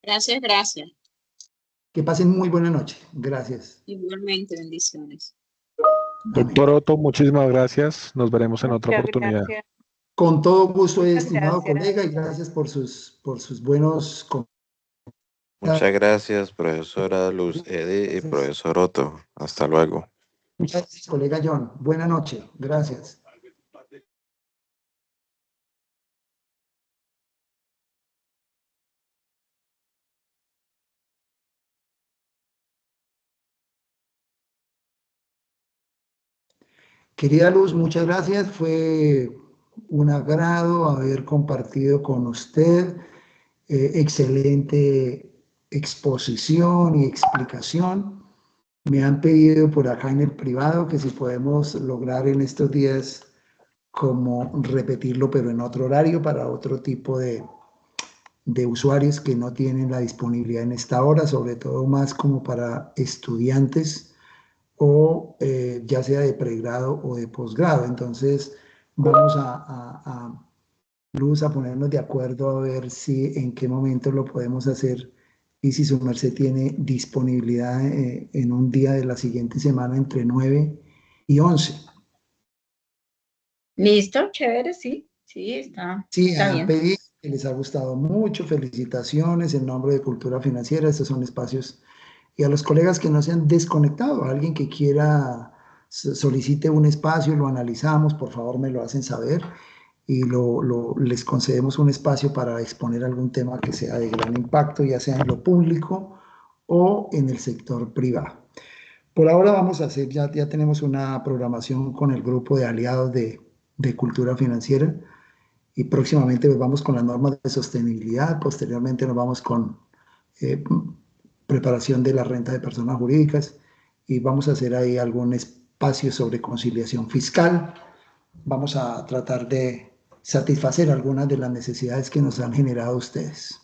Gracias, gracias. Que pasen muy buena noche. Gracias. Igualmente, bendiciones. Doctor Otto, muchísimas gracias. Nos veremos en otra oportunidad. Gracias. Con todo gusto, estimado colega, y gracias por sus buenos comentarios. Muchas gracias, profesora Luz Ede y profesor Otto. Hasta luego. Gracias, colega John. Buena noche. Gracias. Querida Luz, muchas gracias. Fue un agrado haber compartido con usted. Excelente exposición y explicación. Me han pedido por acá en el privado que si podemos lograr en estos días como repetirlo, pero en otro horario para otro tipo de usuarios que no tienen la disponibilidad en esta hora, sobre todo más como para estudiantes o ya sea de pregrado o de posgrado. Entonces vamos Luz, a ponernos de acuerdo a ver si en qué momento lo podemos hacer y si su merced tiene disponibilidad en un día de la siguiente semana entre 9 y 11. Listo, chévere, sí, está bien. Pedí que les ha gustado mucho, felicitaciones en nombre de Cultura Financiera, estos son espacios, y a los colegas que no se han desconectado, a alguien que quiera solicite un espacio, lo analizamos, por favor me lo hacen saber y les concedemos un espacio para exponer algún tema que sea de gran impacto, ya sea en lo público o en el sector privado. Por ahora vamos a hacer, ya tenemos una programación con el grupo de aliados de Cultura Financiera y próximamente vamos con las normas de sostenibilidad, posteriormente nos vamos con preparación de la renta de personas jurídicas y vamos a hacer ahí algún espacio sobre conciliación fiscal. Vamos a tratar de satisfacer algunas de las necesidades que nos han generado ustedes.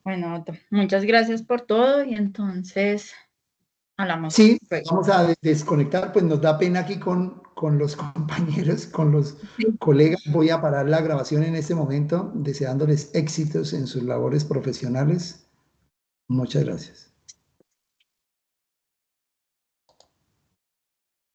Bueno, Otto, muchas gracias por todo y entonces hablamos. Sí, vamos a desconectar, pues nos da pena aquí con los compañeros, con los colegas. Voy a parar la grabación en este momento, deseándoles éxitos en sus labores profesionales. Muchas gracias.